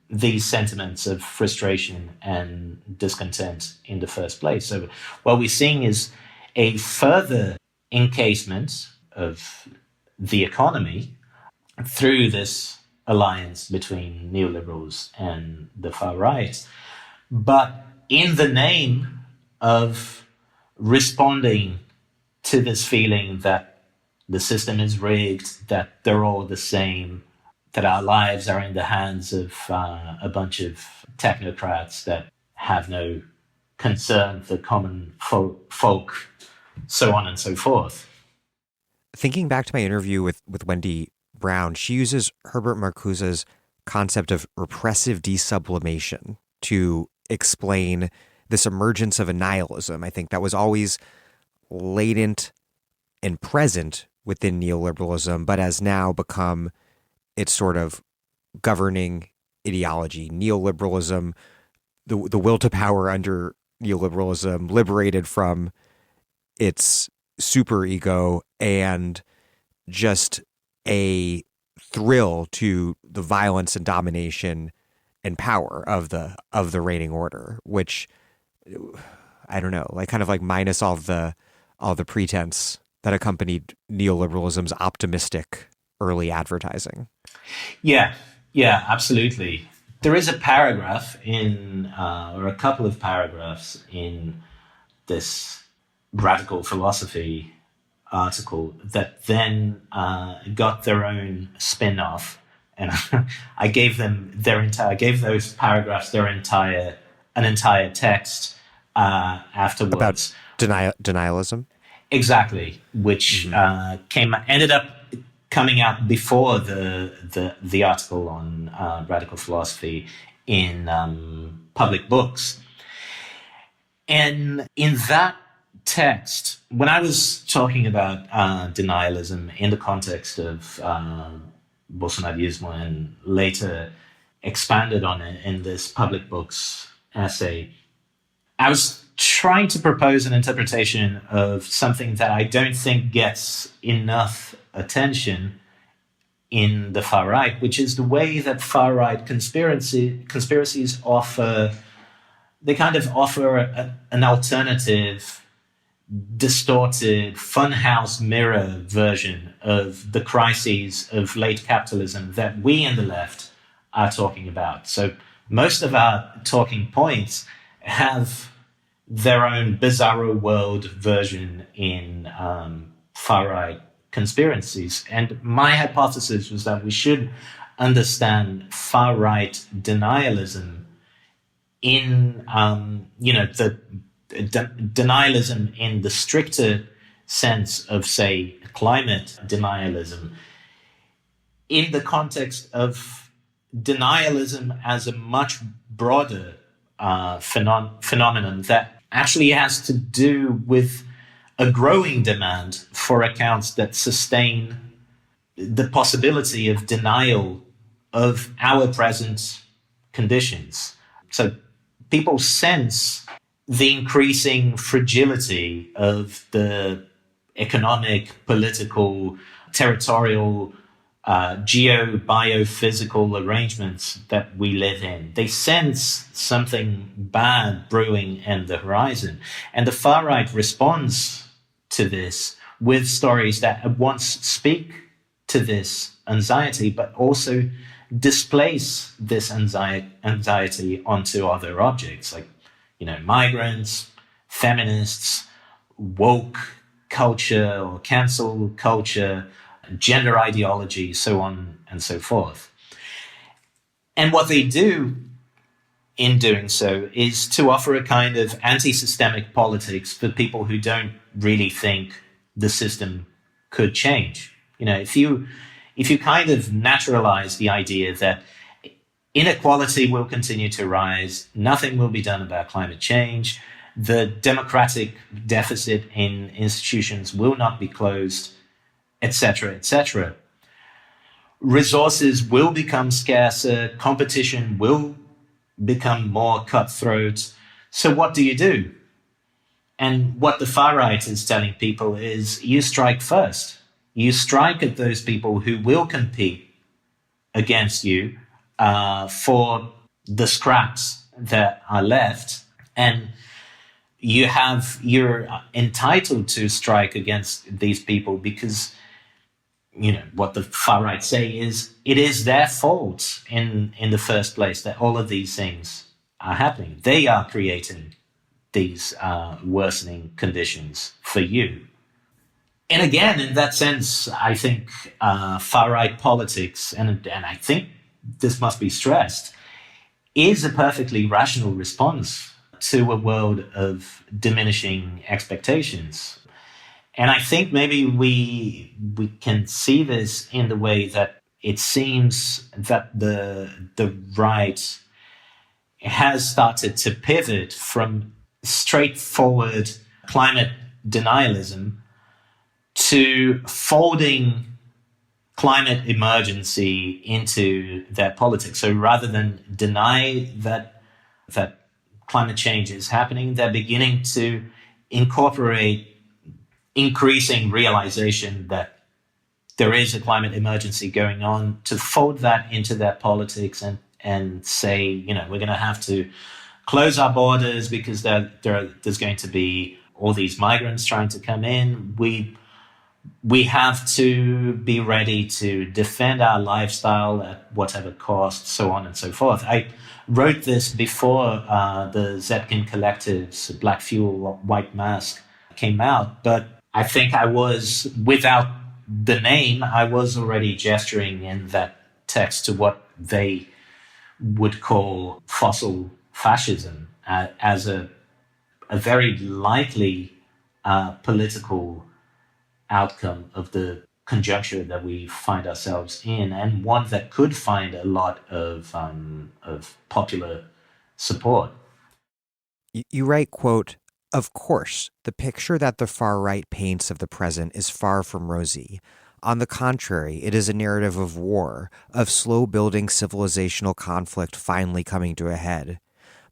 Speaker 2: these sentiments of frustration and discontent in the first place. So what we're seeing is a further encasement of the economy through this alliance between neoliberals and the far right, but in the name of responding to this feeling that the system is rigged, that they're all the same, that our lives are in the hands of a bunch of technocrats that have no concern for common folk, so on and so forth.
Speaker 1: Thinking back to my interview with Wendy Brown, she uses Herbert Marcuse's concept of repressive desublimation to explain this emergence of a nihilism. I think that was always latent and present within neoliberalism, but has now become its sort of governing ideology. Neoliberalism, the will to power under neoliberalism, liberated from its superego and just a thrill to the violence and domination and power of the reigning order, which I don't know, like kind of like minus all the pretense that accompanied neoliberalism's optimistic early advertising.
Speaker 2: Yeah, absolutely. There is a paragraph or a couple of paragraphs in this radical philosophy article that then got their own spin-off, and I gave those paragraphs an entire text afterwards
Speaker 1: about denialism.
Speaker 2: Exactly, which ended up coming out before the article on radical philosophy in Public Books. And in that text, when I was talking about denialism in the context of Bolsonarismo and later expanded on it in this public books essay, I was trying to propose an interpretation of something that I don't think gets enough attention in the far right, which is the way that far right conspiracies offer an alternative, distorted, funhouse mirror version of the crises of late capitalism that we in the left are talking about. So most of our talking points have their own bizarro world version in far-right conspiracies. And my hypothesis was that we should understand far-right denialism in, the denialism in the stricter sense of, say, climate denialism, in the context of denialism as a much broader phenomenon that actually has to do with a growing demand for accounts that sustain the possibility of denial of our present conditions. So people sense the increasing fragility of the economic, political, territorial, geo-biophysical arrangements that we live in. They sense something bad brewing in the horizon. And the far right responds to this with stories that at once speak to this anxiety, but also displace this anxiety onto other objects like, migrants, feminists, woke culture or cancel culture, gender ideology, so on and so forth. And what they do in doing so is to offer a kind of anti-systemic politics for people who don't really think the system could change. If you kind of naturalize the idea that inequality will continue to rise, nothing will be done about climate change, the democratic deficit in institutions will not be closed, etc., etc. Resources will become scarcer, competition will become more cutthroat. So what do? And what the far right is telling people is you strike first. You strike at those people who will compete against you for the scraps that are left, and you're entitled to strike against these people because what the far right say is it is their fault in the first place that all of these things are happening. They are creating these worsening conditions for you. And again, in that sense, I think far right politics, and I think this must be stressed, is a perfectly rational response to a world of diminishing expectations. And I think maybe we can see this in the way that it seems that the right has started to pivot from straightforward climate denialism to folding climate emergency into their politics. So rather than deny that climate change is happening, they're beginning to incorporate increasing realization that there is a climate emergency going on, to fold that into their politics and say, we're going to have to close our borders because there's going to be all these migrants trying to come in. We have to be ready to defend our lifestyle at whatever cost, so on and so forth. I wrote this before the Zetkin Collective's Black Fuel, White Mask came out, but I think I was, without the name, I was already gesturing in that text to what they would call fossil fascism as a very likely political outcome of the conjuncture that we find ourselves in, and one that could find a lot of popular support.
Speaker 1: You write, quote, "Of course, the picture that the far right paints of the present is far from rosy. On the contrary, it is a narrative of war, of slow-building civilizational conflict finally coming to a head.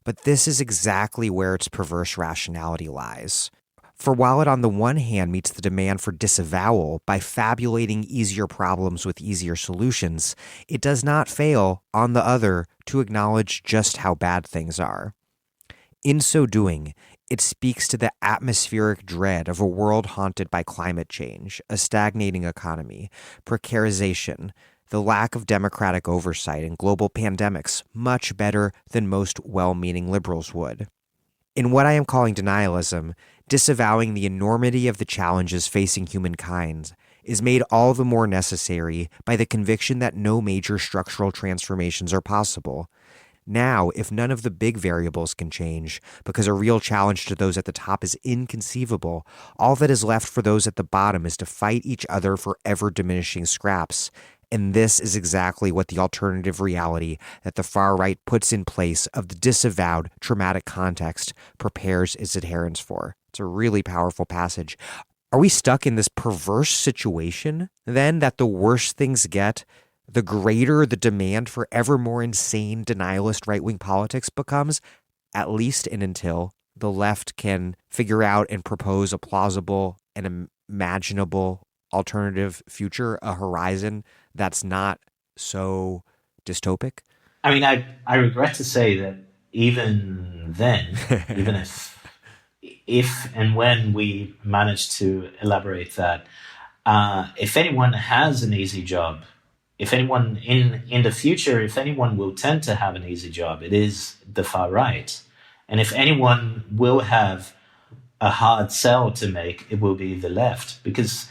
Speaker 1: But this is exactly where its perverse rationality lies. For while it on the one hand meets the demand for disavowal by fabulating easier problems with easier solutions, it does not fail, on the other, to acknowledge just how bad things are. In so doing, it speaks to the atmospheric dread of a world haunted by climate change, a stagnating economy, precarization, the lack of democratic oversight, and global pandemics much better than most well-meaning liberals would. In what I am calling denialism, disavowing the enormity of the challenges facing humankind is made all the more necessary by the conviction that no major structural transformations are possible. Now, if none of the big variables can change, because a real challenge to those at the top is inconceivable, all that is left for those at the bottom is to fight each other for ever-diminishing scraps. And this is exactly what the alternative reality that the far right puts in place of the disavowed traumatic context prepares its adherents for." It's a really powerful passage. Are we stuck in this perverse situation, then, that the worse things get, the greater the demand for ever more insane denialist right-wing politics becomes, at least and until the left can figure out and propose a plausible and imaginable alternative future, a horizon that's not so dystopic?
Speaker 2: I mean, I regret to say that even then, even if and when we manage to elaborate that, if anyone has an easy job, if anyone in the future, if anyone will tend to have an easy job, it is the far right. And if anyone will have a hard sell to make, it will be the left. Because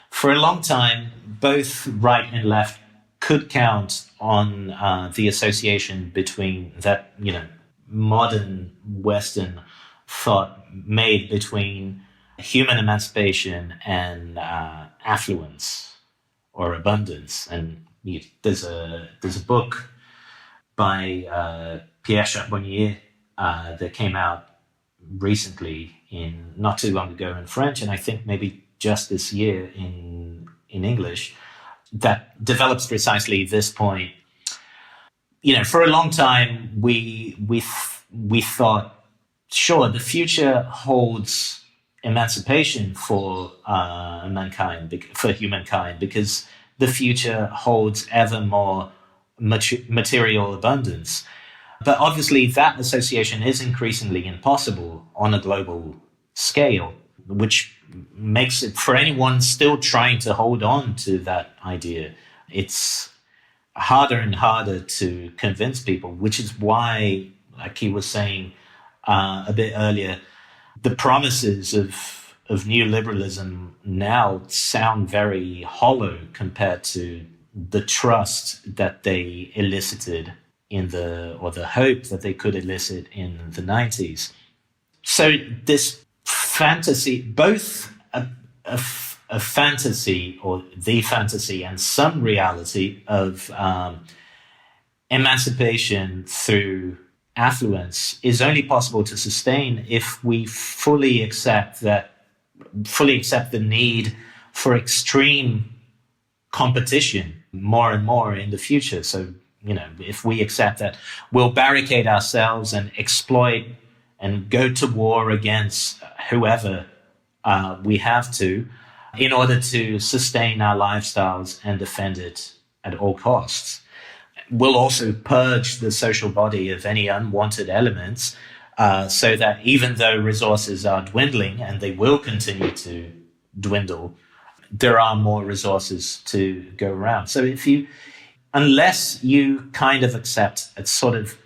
Speaker 2: for a long time, both right and left could count on the association between that, modern Western thought made between human emancipation and affluence or abundance. And there's a book by Pierre Charbonnier that came out recently, not too long ago, in French, and I think maybe just this year in English, that develops precisely this point. For a long time we thought, sure, the future holds emancipation for mankind, for humankind, because the future holds ever more material abundance. But obviously that association is increasingly impossible on a global scale, which makes it, for anyone still trying to hold on to that idea, it's harder and harder to convince people, which is why, like he was saying a bit earlier, the promises of neoliberalism now sound very hollow compared to the trust that they elicited or the hope that they could elicit in the 90s. So this fantasy, both a fantasy or the fantasy and some reality of emancipation through affluence, is only possible to sustain if we fully accept the need for extreme competition more and more in the future. So, if we accept that we'll barricade ourselves and exploit and go to war against whoever we have to, in order to sustain our lifestyles and defend it at all costs. We'll also purge the social body of any unwanted elements, so that even though resources are dwindling, and they will continue to dwindle, there are more resources to go around. So unless you kind of accept a sort of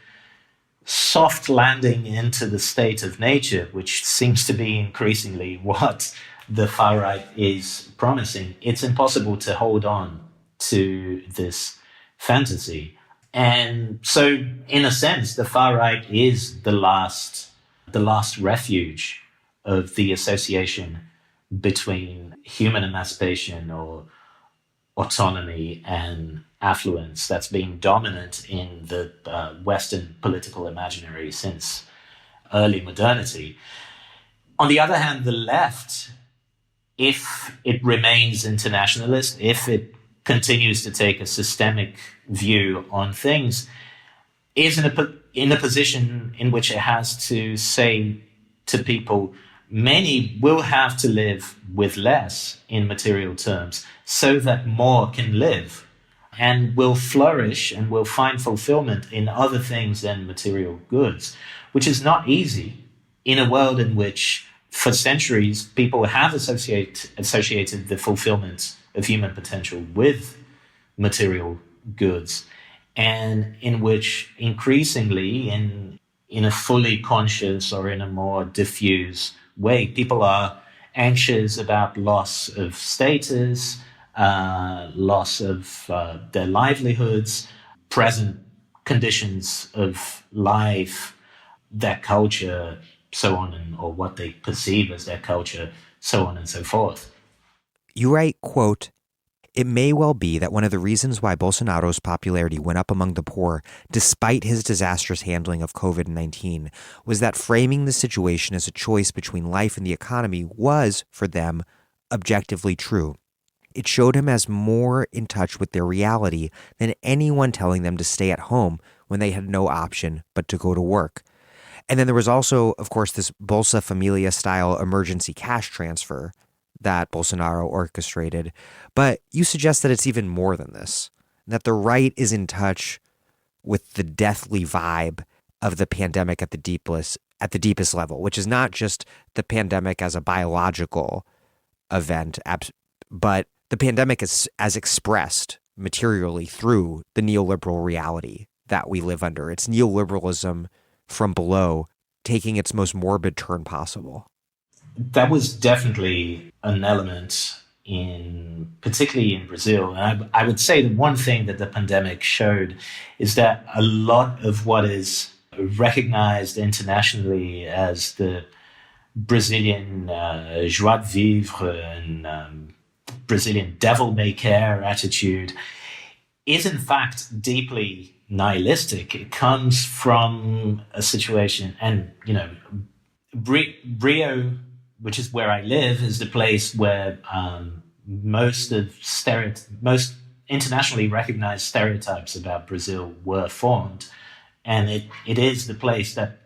Speaker 2: soft landing into the state of nature, which seems to be increasingly what the far right is promising, it's impossible to hold on to this fantasy. And so, in a sense, the far right is the last refuge of the association between human emancipation or autonomy and affluence that's been dominant in the Western political imaginary since early modernity. On the other hand, the left, if it remains internationalist, if it continues to take a systemic view on things, is in a position in which it has to say to people, many will have to live with less in material terms so that more can live and will flourish and will find fulfillment in other things than material goods, which is not easy in a world in which for centuries people have associated the fulfillment of human potential with material goods, and in which increasingly in a fully conscious or in a more diffuse way, people are anxious about loss of status, loss of their livelihoods, present conditions of life, their culture, so on, or what they perceive as their culture, so on and so forth.
Speaker 1: You write, quote, "It may well be that one of the reasons why Bolsonaro's popularity went up among the poor, despite his disastrous handling of COVID-19, was that framing the situation as a choice between life and the economy was, for them, objectively true. It showed him as more in touch with their reality than anyone telling them to stay at home when they had no option but to go to work." And then there was also, of course, this Bolsa Familia-style emergency cash transfer that Bolsonaro orchestrated. But you suggest that it's even more than this, that the right is in touch with the deathly vibe of the pandemic at the deepest level, which is not just the pandemic as a biological event, but the pandemic is as expressed materially through the neoliberal reality that we live under. It's neoliberalism from below, taking its most morbid turn possible.
Speaker 2: That was definitely an element particularly in Brazil. And I would say that one thing that the pandemic showed is that a lot of what is recognized internationally as the Brazilian joie de vivre and Brazilian devil-may-care attitude is in fact deeply nihilistic. It comes from a situation, and Rio, which is where I live, is the place where most internationally recognized stereotypes about Brazil were formed, and it is the place that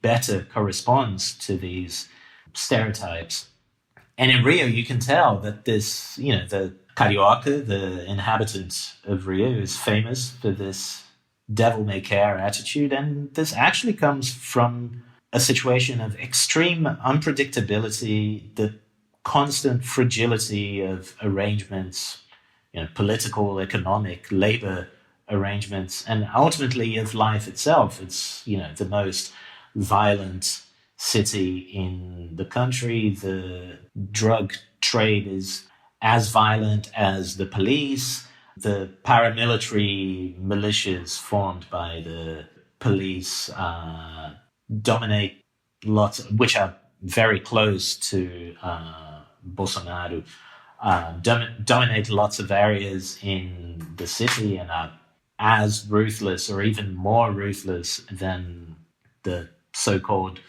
Speaker 2: better corresponds to these stereotypes. And in Rio, you can tell that this, the Carioca, the inhabitant of Rio, is famous for this devil-may-care attitude. And this actually comes from a situation of extreme unpredictability, the constant fragility of arrangements, political, economic, labor arrangements, and ultimately of life itself. It's, the most violent city in the country. The drug trade is as violent as the police. The paramilitary militias formed by the police dominate which are very close to Bolsonaro, dominate lots of areas in the city and are as ruthless or even more ruthless than the so-called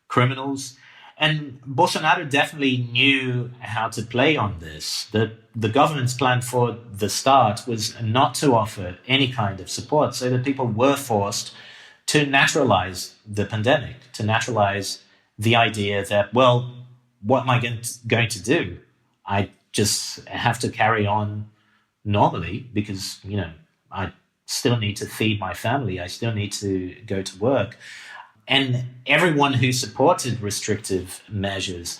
Speaker 2: criminals. And Bolsonaro definitely knew how to play on this. The government's plan for the start was not to offer any kind of support, so that people were forced to naturalize the pandemic, to naturalize the idea that, well, what am I going to do? I just have to carry on normally because, I still need to feed my family. I still need to go to work. And everyone who supported restrictive measures,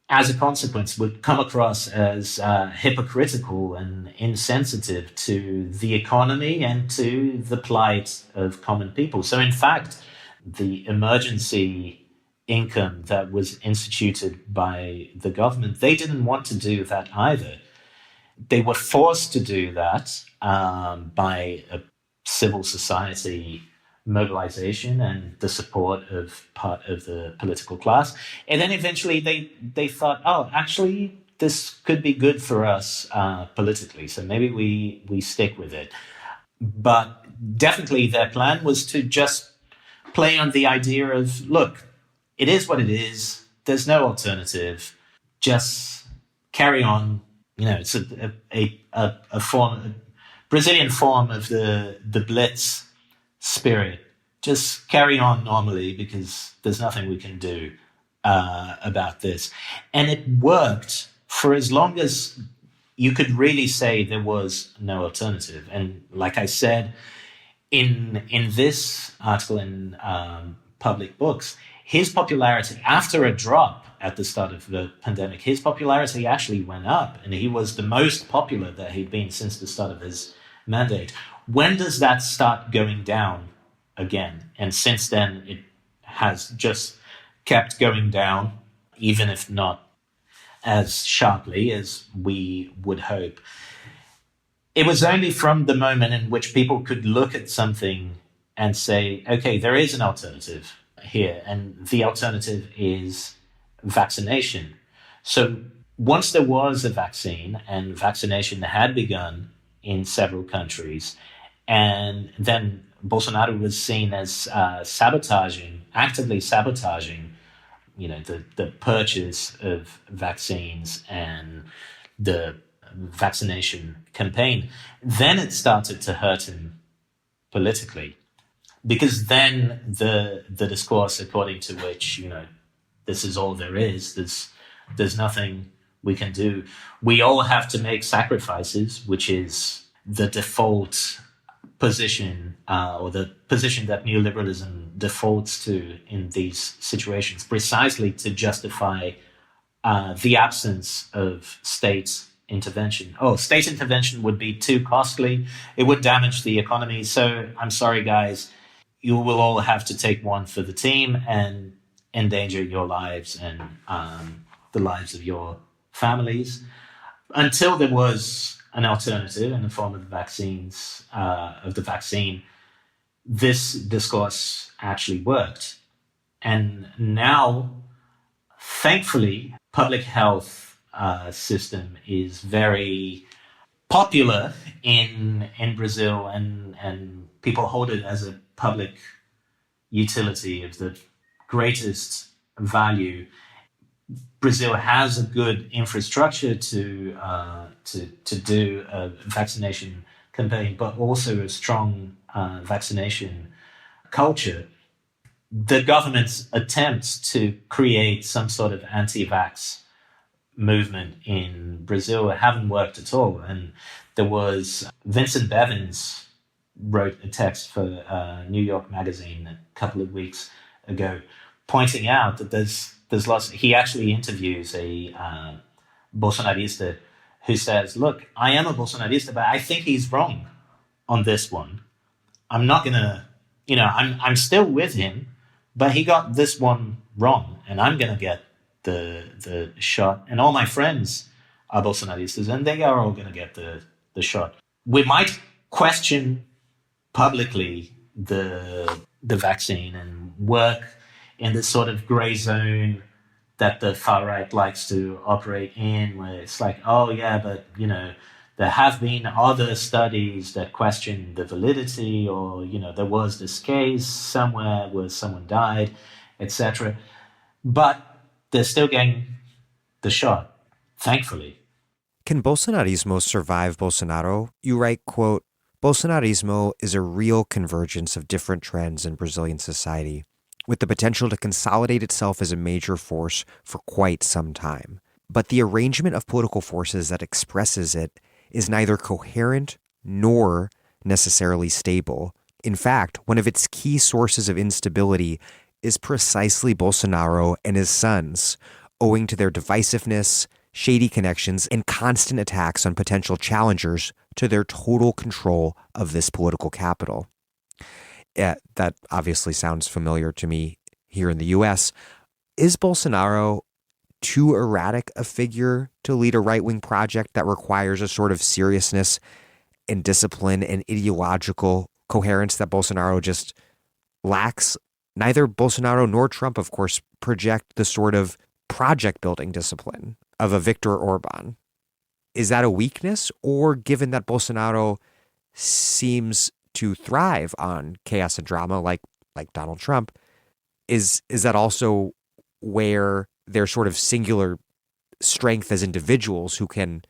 Speaker 2: as a consequence, would come across as hypocritical and insensitive to the economy and to the plight of common people. So, in fact, the emergency income that was instituted by the government, they didn't want to do that either. They were forced to do that by a civil society mobilization and the support of part of the political class. And then eventually they thought, oh, actually, this could be good for us politically, so maybe we stick with it. But definitely their plan was to just play on the idea of, look, it is what it is. There's no alternative. Just carry on. It's a form, a Brazilian form of the Blitz spirit. Just carry on normally because there's nothing we can do about this. And it worked for as long as you could really say there was no alternative. And like I said, in this article in Public Books, his popularity, after a drop at the start of the pandemic, his popularity actually went up, and he was the most popular that he'd been since the start of his mandate. When does that start going down again? And since then, it has just kept going down, even if not as sharply as we would hope. It was only from the moment in which people could look at something and say, okay, there is an alternative here, and the alternative is vaccination. So once there was a vaccine and vaccination had begun in several countries, and then Bolsonaro was seen as actively sabotaging, the purchase of vaccines and the vaccination campaign, then it started to hurt him politically. Because then the discourse according to which, this is all there is, there's nothing we can do. We all have to make sacrifices, which is the default position or the position that neoliberalism defaults to in these situations, precisely to justify the absence of state intervention. State intervention would be too costly. It would damage the economy. So I'm sorry, guys, you will all have to take one for the team and endanger your lives and the lives of your families. Until there was an alternative in the form of the vaccine, this discourse actually worked. And now, thankfully, public health system is very popular in Brazil, and people hold it as a public utility of the greatest value. Brazil has a good infrastructure to do a vaccination campaign, but also a strong vaccination culture. The government's attempts to create some sort of anti-vax movement in Brazil haven't worked at all. And there was Vincent Bevins wrote a text for New York Magazine a couple of weeks ago, pointing out that there's lots. He actually interviews a Bolsonarista who says, "Look, I am a Bolsonarista, but I think he's wrong on this one. I'm not gonna, I'm still with him, but he got this one wrong, and I'm gonna get the shot. And all my friends are Bolsonaristas, and they are all gonna get the shot. We might question publicly the vaccine and work in this sort of gray zone that the far right likes to operate in, where it's like, oh yeah, but there have been other studies that question the validity, or there was this case somewhere where someone died, etc. But they're still getting the shot, thankfully.
Speaker 1: Can Bolsonarismo survive Bolsonaro? You write, quote, Bolsonarismo is a real convergence of different trends in Brazilian society, with the potential to consolidate itself as a major force for quite some time. But the arrangement of political forces that expresses it is neither coherent nor necessarily stable. In fact, one of its key sources of instability is precisely Bolsonaro and his sons, owing to their divisiveness, shady connections, and constant attacks on potential challengers to their total control of this political capital. That obviously sounds familiar to me here in the U.S. Is Bolsonaro too erratic a figure to lead a right-wing project that requires a sort of seriousness and discipline and ideological coherence that Bolsonaro just lacks? Neither Bolsonaro nor Trump, of course, project the sort of project-building discipline of a Viktor Orban. Is that a weakness? Or given that Bolsonaro seems to thrive on chaos and drama, like like Donald Trump, is that also where their sort of singular strength as individuals who can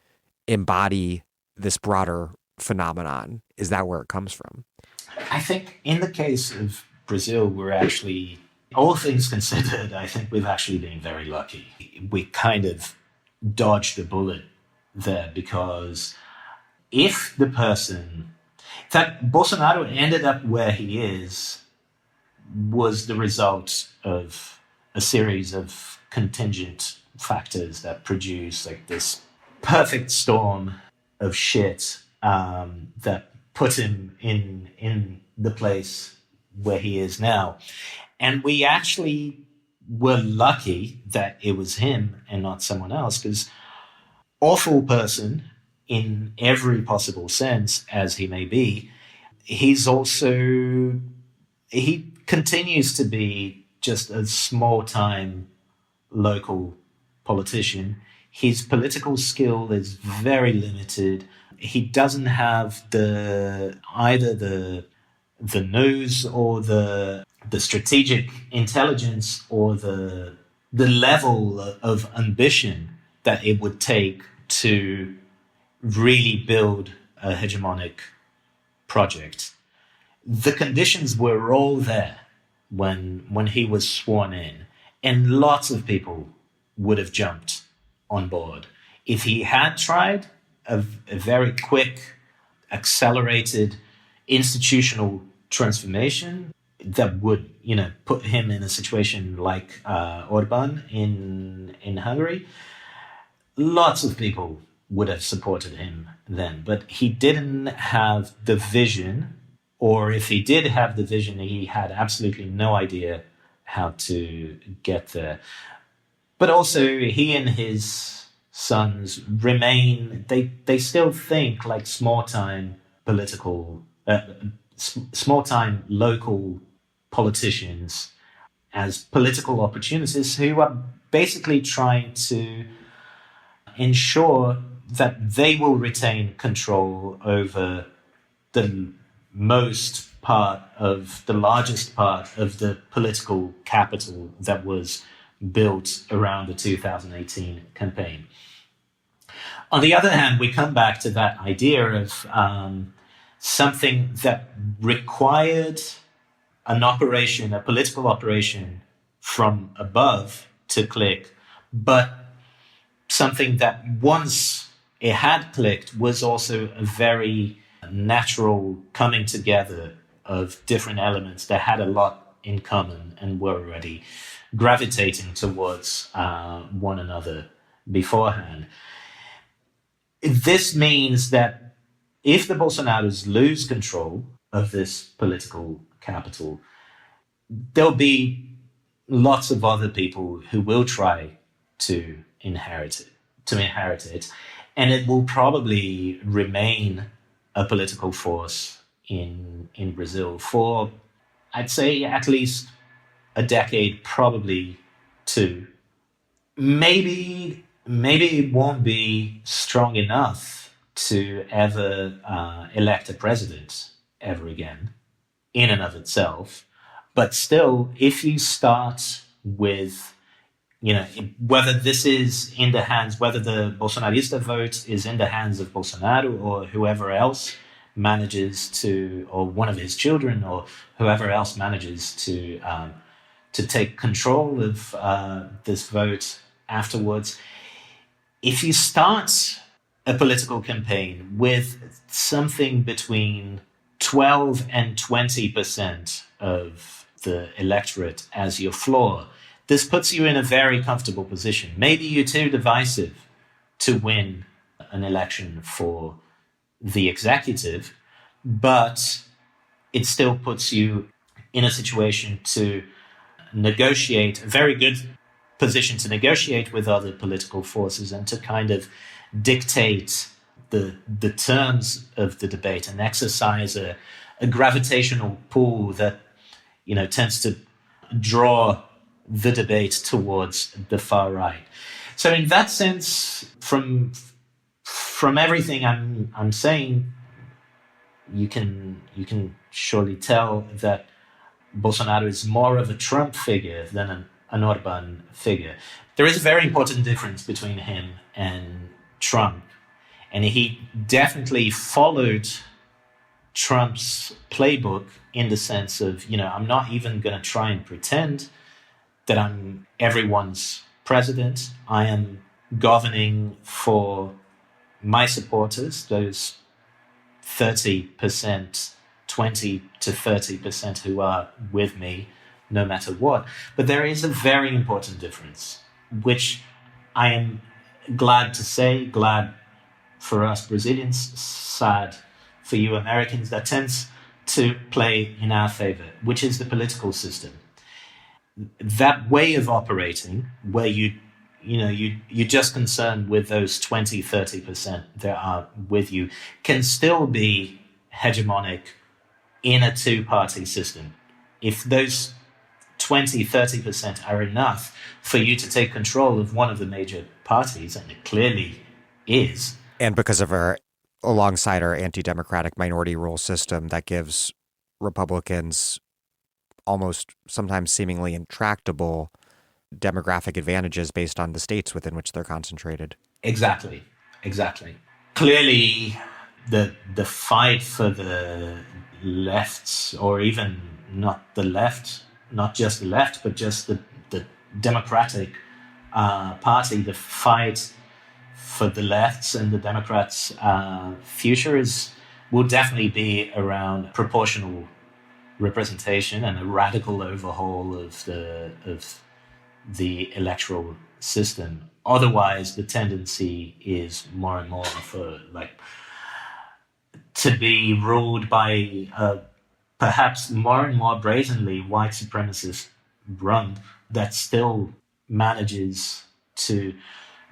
Speaker 1: embody this broader phenomenon? Is that where it comes from?
Speaker 2: I think in the case of Brazil, we're actually, all things considered, I think we've actually been very lucky. We kind of dodged a bullet there, because if the person that Bolsonaro ended up where he is was the result of a series of contingent factors that produce like this perfect storm of shit that put him in the place where he is now. And we actually were lucky that it was him and not someone else, because awful person in every possible sense as he may be, he continues to be just a small-time local politician. His political skill is very limited. He doesn't have either the nose or the strategic intelligence or the level of ambition that it would take to really build a hegemonic project. The conditions were all there when he was sworn in, and lots of people would have jumped on board. If he had tried a very quick, accelerated institutional transformation that would, put him in a situation like Orban in Hungary, lots of people would have supported him then. But he didn't have the vision, or if he did have the vision, he had absolutely no idea how to get there. But also, he and his sons remain, they still think like small-time local politicians as political opportunists who are basically trying to ensure that they will retain control over the largest part of the political capital that was built around the 2018 campaign. On the other hand, we come back to that idea of something that required a political operation from above to click, but something that once it had clicked was also a very natural coming together of different elements that had a lot in common and were already gravitating towards one another beforehand. This means that if the Bolsonaros lose control of this political capital, there'll be lots of other people who will try to inherit it, and it will probably remain a political force in Brazil for, I'd say, at least a decade, probably two. Maybe it won't be strong enough to ever elect a president ever again in and of itself. But still, if you start with, whether this is in the hands, whether the Bolsonarista vote is in the hands of Bolsonaro or whoever else manages to, or one of his children or whoever else manages to take control of this vote afterwards, if you start a political campaign with something between 12 and 20% of the electorate as your floor, this puts you in a very comfortable position. Maybe you're too divisive to win an election for the executive, but it still puts you in a situation to negotiate, a very good position to negotiate with other political forces and to kind of dictate the terms of the debate and exercise a gravitational pull that, tends to draw the debate towards the far right. So in that sense, from everything I'm saying, you can surely tell that Bolsonaro is more of a Trump figure than an Orban figure. There is a very important difference between him and Trump. And he definitely followed Trump's playbook in the sense of, I'm not even going to try and pretend that I'm everyone's president. I am governing for my supporters, those 30%, 20 to 30% who are with me, no matter what. But there is a very important difference, which I am glad for us Brazilians, sad for you Americans, that tends to play in our favor, which is the political system. That way of operating, where you're just concerned with those 20, 30% that are with you, can still be hegemonic in a two-party system. If those 20, 30% are enough for you to take control of one of the major parties, and it clearly is.
Speaker 1: And because of alongside our anti-democratic minority rule system that gives Republicans almost sometimes seemingly intractable demographic advantages based on the states within which they're concentrated.
Speaker 2: Exactly. Clearly, the fight for the lefts, or even not the left, not just the left, but just the Democratic Party, the fight for the lefts and the Democrats' future will definitely be around proportional representation and a radical overhaul of the electoral system. Otherwise, the tendency is more and more for to be ruled by perhaps more and more brazenly white supremacist rump that still manages to,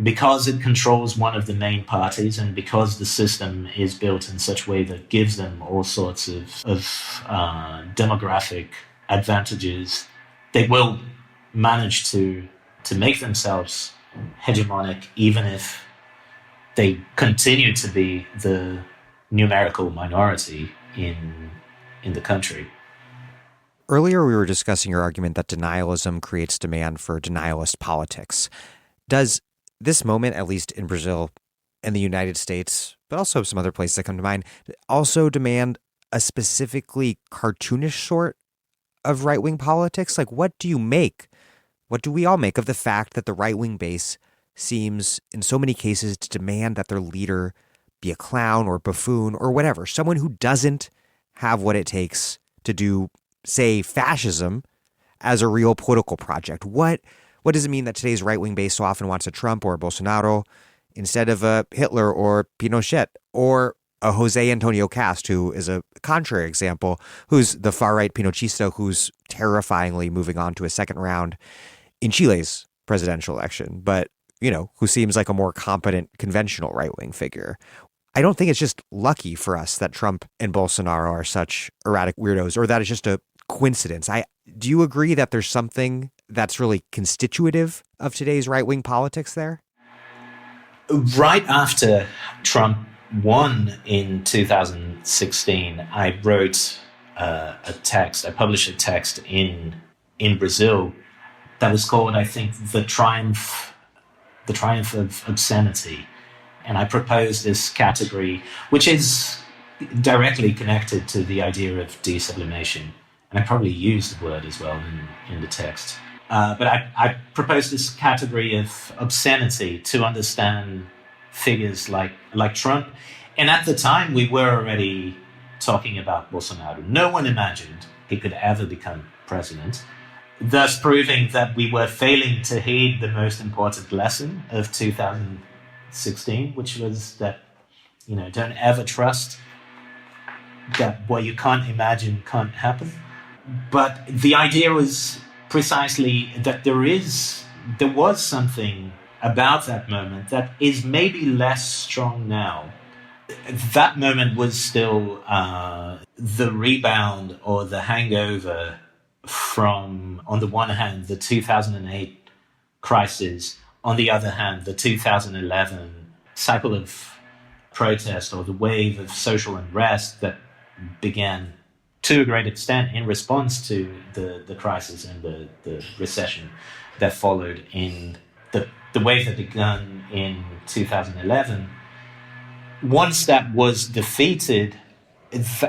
Speaker 2: because it controls one of the main parties and because the system is built in such a way that gives them all sorts of demographic advantages, they will manage to make themselves hegemonic, even if they continue to be the numerical minority in the country.
Speaker 1: Earlier, we were discussing your argument that denialism creates demand for denialist politics. Does this moment, at least in Brazil and the United States, but also some other places that come to mind, also demand a specifically cartoonish sort of right-wing politics? What do we all make of the fact that the right-wing base seems, in so many cases, to demand that their leader be a clown or buffoon or whatever, someone who doesn't have what it takes to do, say, fascism as a real political project? What does it mean that today's right-wing base so often wants a Trump or a Bolsonaro instead of a Hitler or Pinochet or a Jose Antonio Cast, who is a contrary example, who's the far-right Pinochetista who's terrifyingly moving on to a second round in Chile's presidential election, but, who seems like a more competent conventional right-wing figure? I don't think it's just lucky for us that Trump and Bolsonaro are such erratic weirdos, or that it's just a coincidence. Do you agree that there's something that's really constitutive of today's right-wing politics there?
Speaker 2: Right after Trump won in 2016, I wrote I published a text in Brazil that was called, I think, The Triumph of Obscenity. And I proposed this category, which is directly connected to the idea of desublimation. And I probably used the word as well in the text. But I proposed this category of obscenity to understand figures like Trump. And at the time, we were already talking about Bolsonaro. No one imagined he could ever become president, thus proving that we were failing to heed the most important lesson of 2016, which was that, don't ever trust that what you can't imagine can't happen. But the idea was precisely that there was something about that moment that is maybe less strong now. That moment was still the rebound or the hangover from, on the one hand, the 2008 crisis, on the other hand, the 2011 cycle of protest or the wave of social unrest that began to a great extent in response to the crisis and the recession that followed in the wave that began in 2011. Once that was defeated,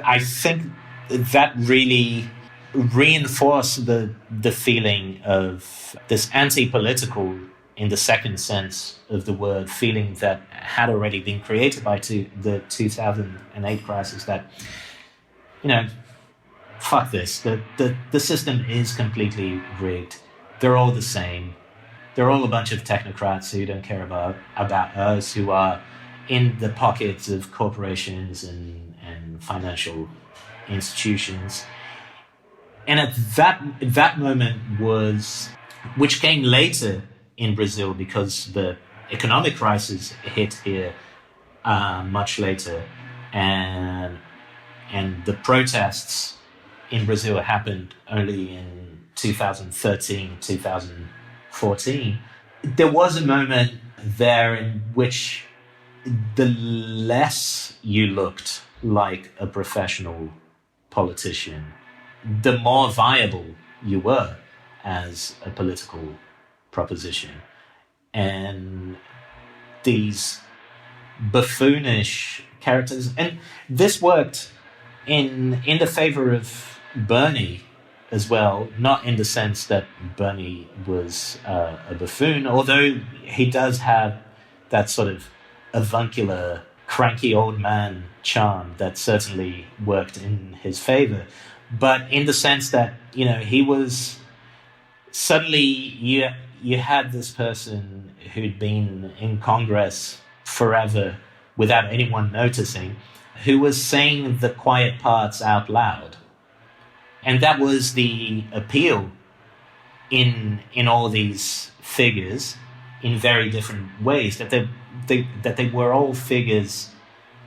Speaker 2: I think that really reinforced the feeling of this anti-political, in the second sense of the word, feeling that had already been created by the 2008 crisis, that, fuck this. The system is completely rigged. They're all the same. They're all a bunch of technocrats who don't care about us, who are in the pockets of corporations and financial institutions. And at that moment which came later in Brazil, because the economic crisis hit here much later, and the protests in Brazil happened only in 2013, 2014. There was a moment there in which the less you looked like a professional politician, the more viable you were as a political proposition. And these buffoonish characters, and this worked in the favor of Bernie as well, not in the sense that Bernie was a buffoon, although he does have that sort of avuncular, cranky old man charm that certainly worked in his favor. But in the sense that, he was suddenly, you had this person who'd been in Congress forever without anyone noticing, who was saying the quiet parts out loud. And that was the appeal in all these figures in very different ways, that they were all figures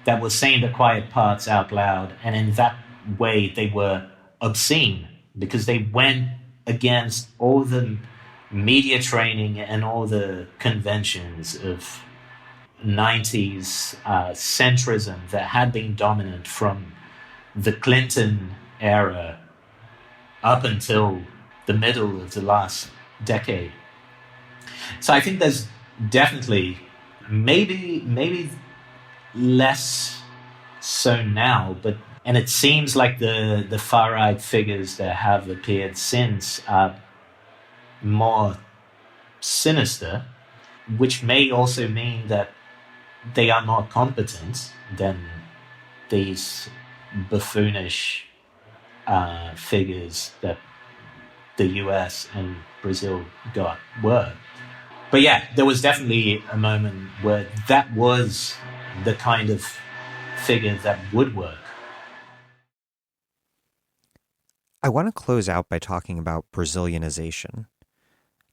Speaker 2: that were saying the quiet parts out loud, and in that way they were obscene, because they went against all the media training and all the conventions of 90s centrism that had been dominant from the Clinton era up until the middle of the last decade. So I think there's definitely, maybe less so now, and it seems like the far-right figures that have appeared since are more sinister, which may also mean that they are more competent than these buffoonish figures that the US and Brazil were. But yeah, there was definitely a moment where that was the kind of figure that would work.
Speaker 1: I want to close out by talking about Brazilianization.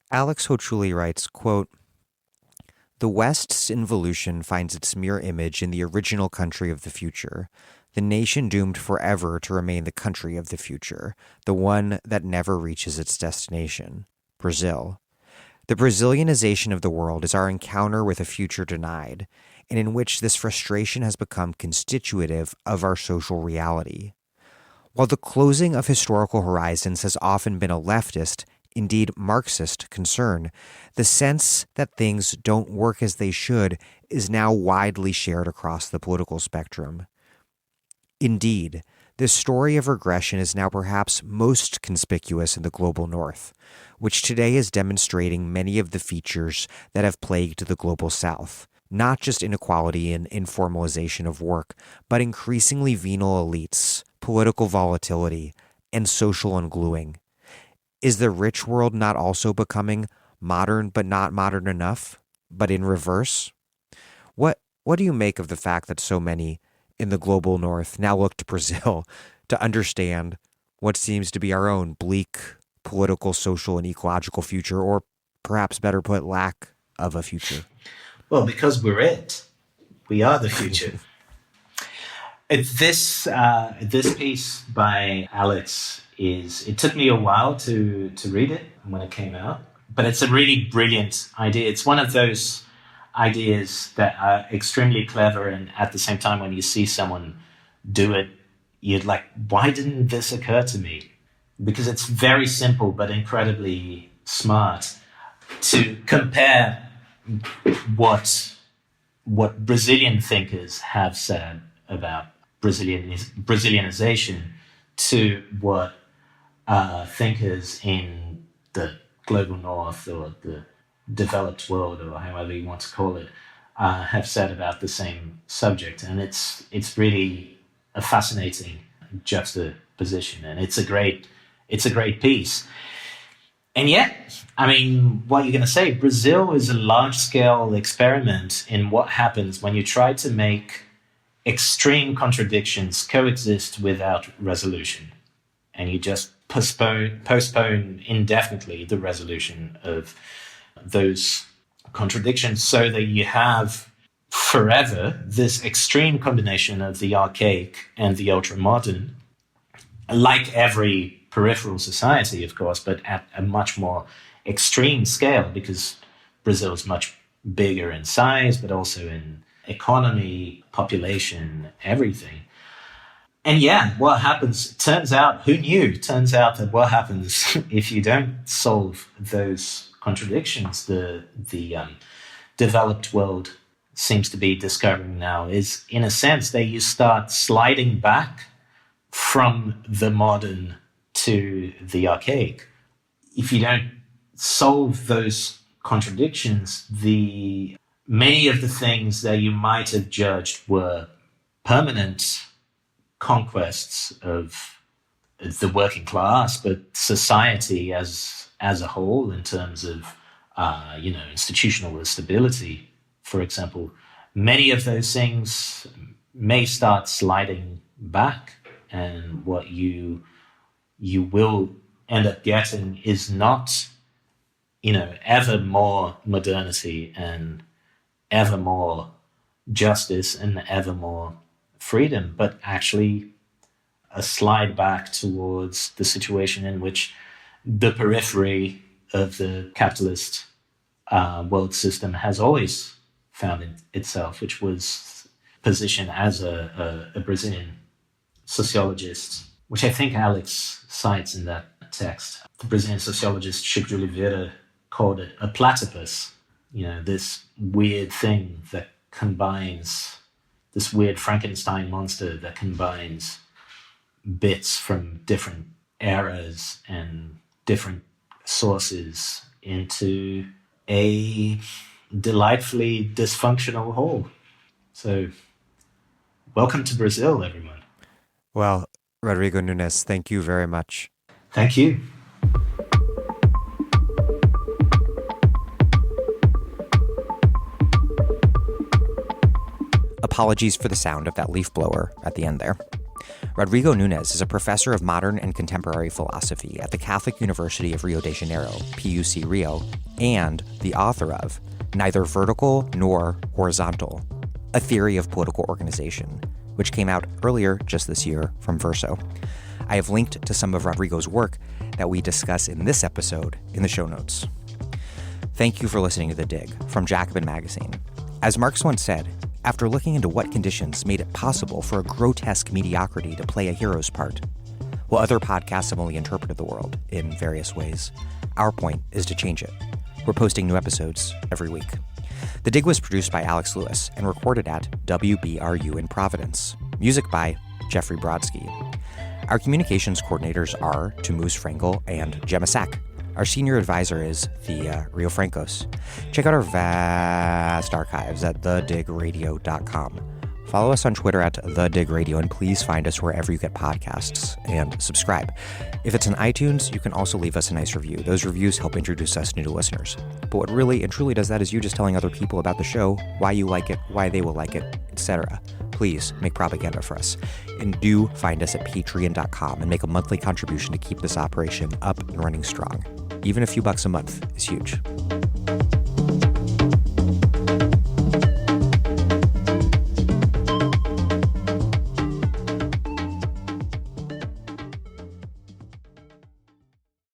Speaker 1: Alex Hochuli writes, quote, "The West's involution finds its mere image in the original country of the future, the nation doomed forever to remain the country of the future, the one that never reaches its destination, Brazil. The Brazilianization of the world is our encounter with a future denied, and in which this frustration has become constitutive of our social reality. While the closing of historical horizons has often been a leftist, indeed Marxist, concern, the sense that things don't work as they should is now widely shared across the political spectrum. Indeed, this story of regression is now perhaps most conspicuous in the global North, which today is demonstrating many of the features that have plagued the global South, not just inequality and informalization of work, but increasingly venal elites, political volatility, and social ungluing. Is the rich world not also becoming modern but not modern enough, but in reverse? What do you make of the fact that so many in the global North now look to Brazil to understand what seems to be our own bleak political, social, and ecological future, or perhaps better put, lack of a future?
Speaker 2: Well, because we're it. We are the future. This piece by Alex it took me a while to read it when it came out, but it's a really brilliant idea. It's one of those ideas that are extremely clever, and at the same time, when you see someone do it, you'd like, why didn't this occur to me? Because it's very simple but incredibly smart to compare what Brazilian thinkers have said about Brazilianization to what thinkers in the global north or the developed world, or however you want to call it, have said about the same subject. And it's really a fascinating juxtaposition, and it's a great piece. And yet, I mean, what are you going to say? Brazil is a large-scale experiment in what happens when you try to make extreme contradictions coexist without resolution, and you just postpone indefinitely the resolution of those contradictions, so that you have forever this extreme combination of the archaic and the ultra-modern, like every peripheral society, of course, but at a much more extreme scale, because Brazil is much bigger in size, but also in economy, population, everything. And yeah, what happens, turns out, who knew? Turns out that what happens if you don't solve those contradictions, the developed world seems to be discovering now, is, in a sense, that you start sliding back from the modern to the archaic. If you don't solve those contradictions, many of the things that you might have judged were permanent conquests of the working class, but society as a whole, in terms of institutional stability, for example, many of those things may start sliding back, and what you will end up getting is not, ever more modernity and ever more justice and ever more freedom, but actually a slide back towards the situation in which the periphery of the capitalist world system has always found itself, which was positioned as a Brazilian sociologist, which I think Alex cites in that text. The Brazilian sociologist Chico de Oliveira called it a platypus, this weird thing that combines, this weird Frankenstein monster that combines bits from different eras and different sources into a delightfully dysfunctional whole. So, welcome to Brazil, everyone.
Speaker 1: Well, Rodrigo Nunes, thank you very much.
Speaker 2: Thank you.
Speaker 1: Apologies for the sound of that leaf blower at the end there. Rodrigo Nunes is a professor of modern and contemporary philosophy at the Catholic University of Rio de Janeiro, PUC Rio, and the author of Neither Vertical Nor Horizontal, A Theory of Political Organization, which came out earlier just this year from Verso. I have linked to some of Rodrigo's work that we discuss in this episode in the show notes. Thank you for listening to The Dig from Jacobin Magazine. As Marx once said, after looking into what conditions made it possible for a grotesque mediocrity to play a hero's part, while other podcasts have only interpreted the world in various ways, our point is to change it. We're posting new episodes every week. The Dig was produced by Alex Lewis and recorded at WBRU in Providence. Music by Jeffrey Brodsky. Our communications coordinators are Tumuz Frankel and Gemma Sack. Our senior advisor is Thea Rio Francos. Check out our vast archives at thedigradio.com. Follow us on Twitter at thedigradio, and please find us wherever you get podcasts and subscribe. If it's on iTunes, you can also leave us a nice review. Those reviews help introduce us to new listeners. But what really and truly does that is you just telling other people about the show, why you like it, why they will like it, etc. Please make propaganda for us. And do find us at patreon.com and make a monthly contribution to keep this operation up and running strong. Even a few bucks a month is huge.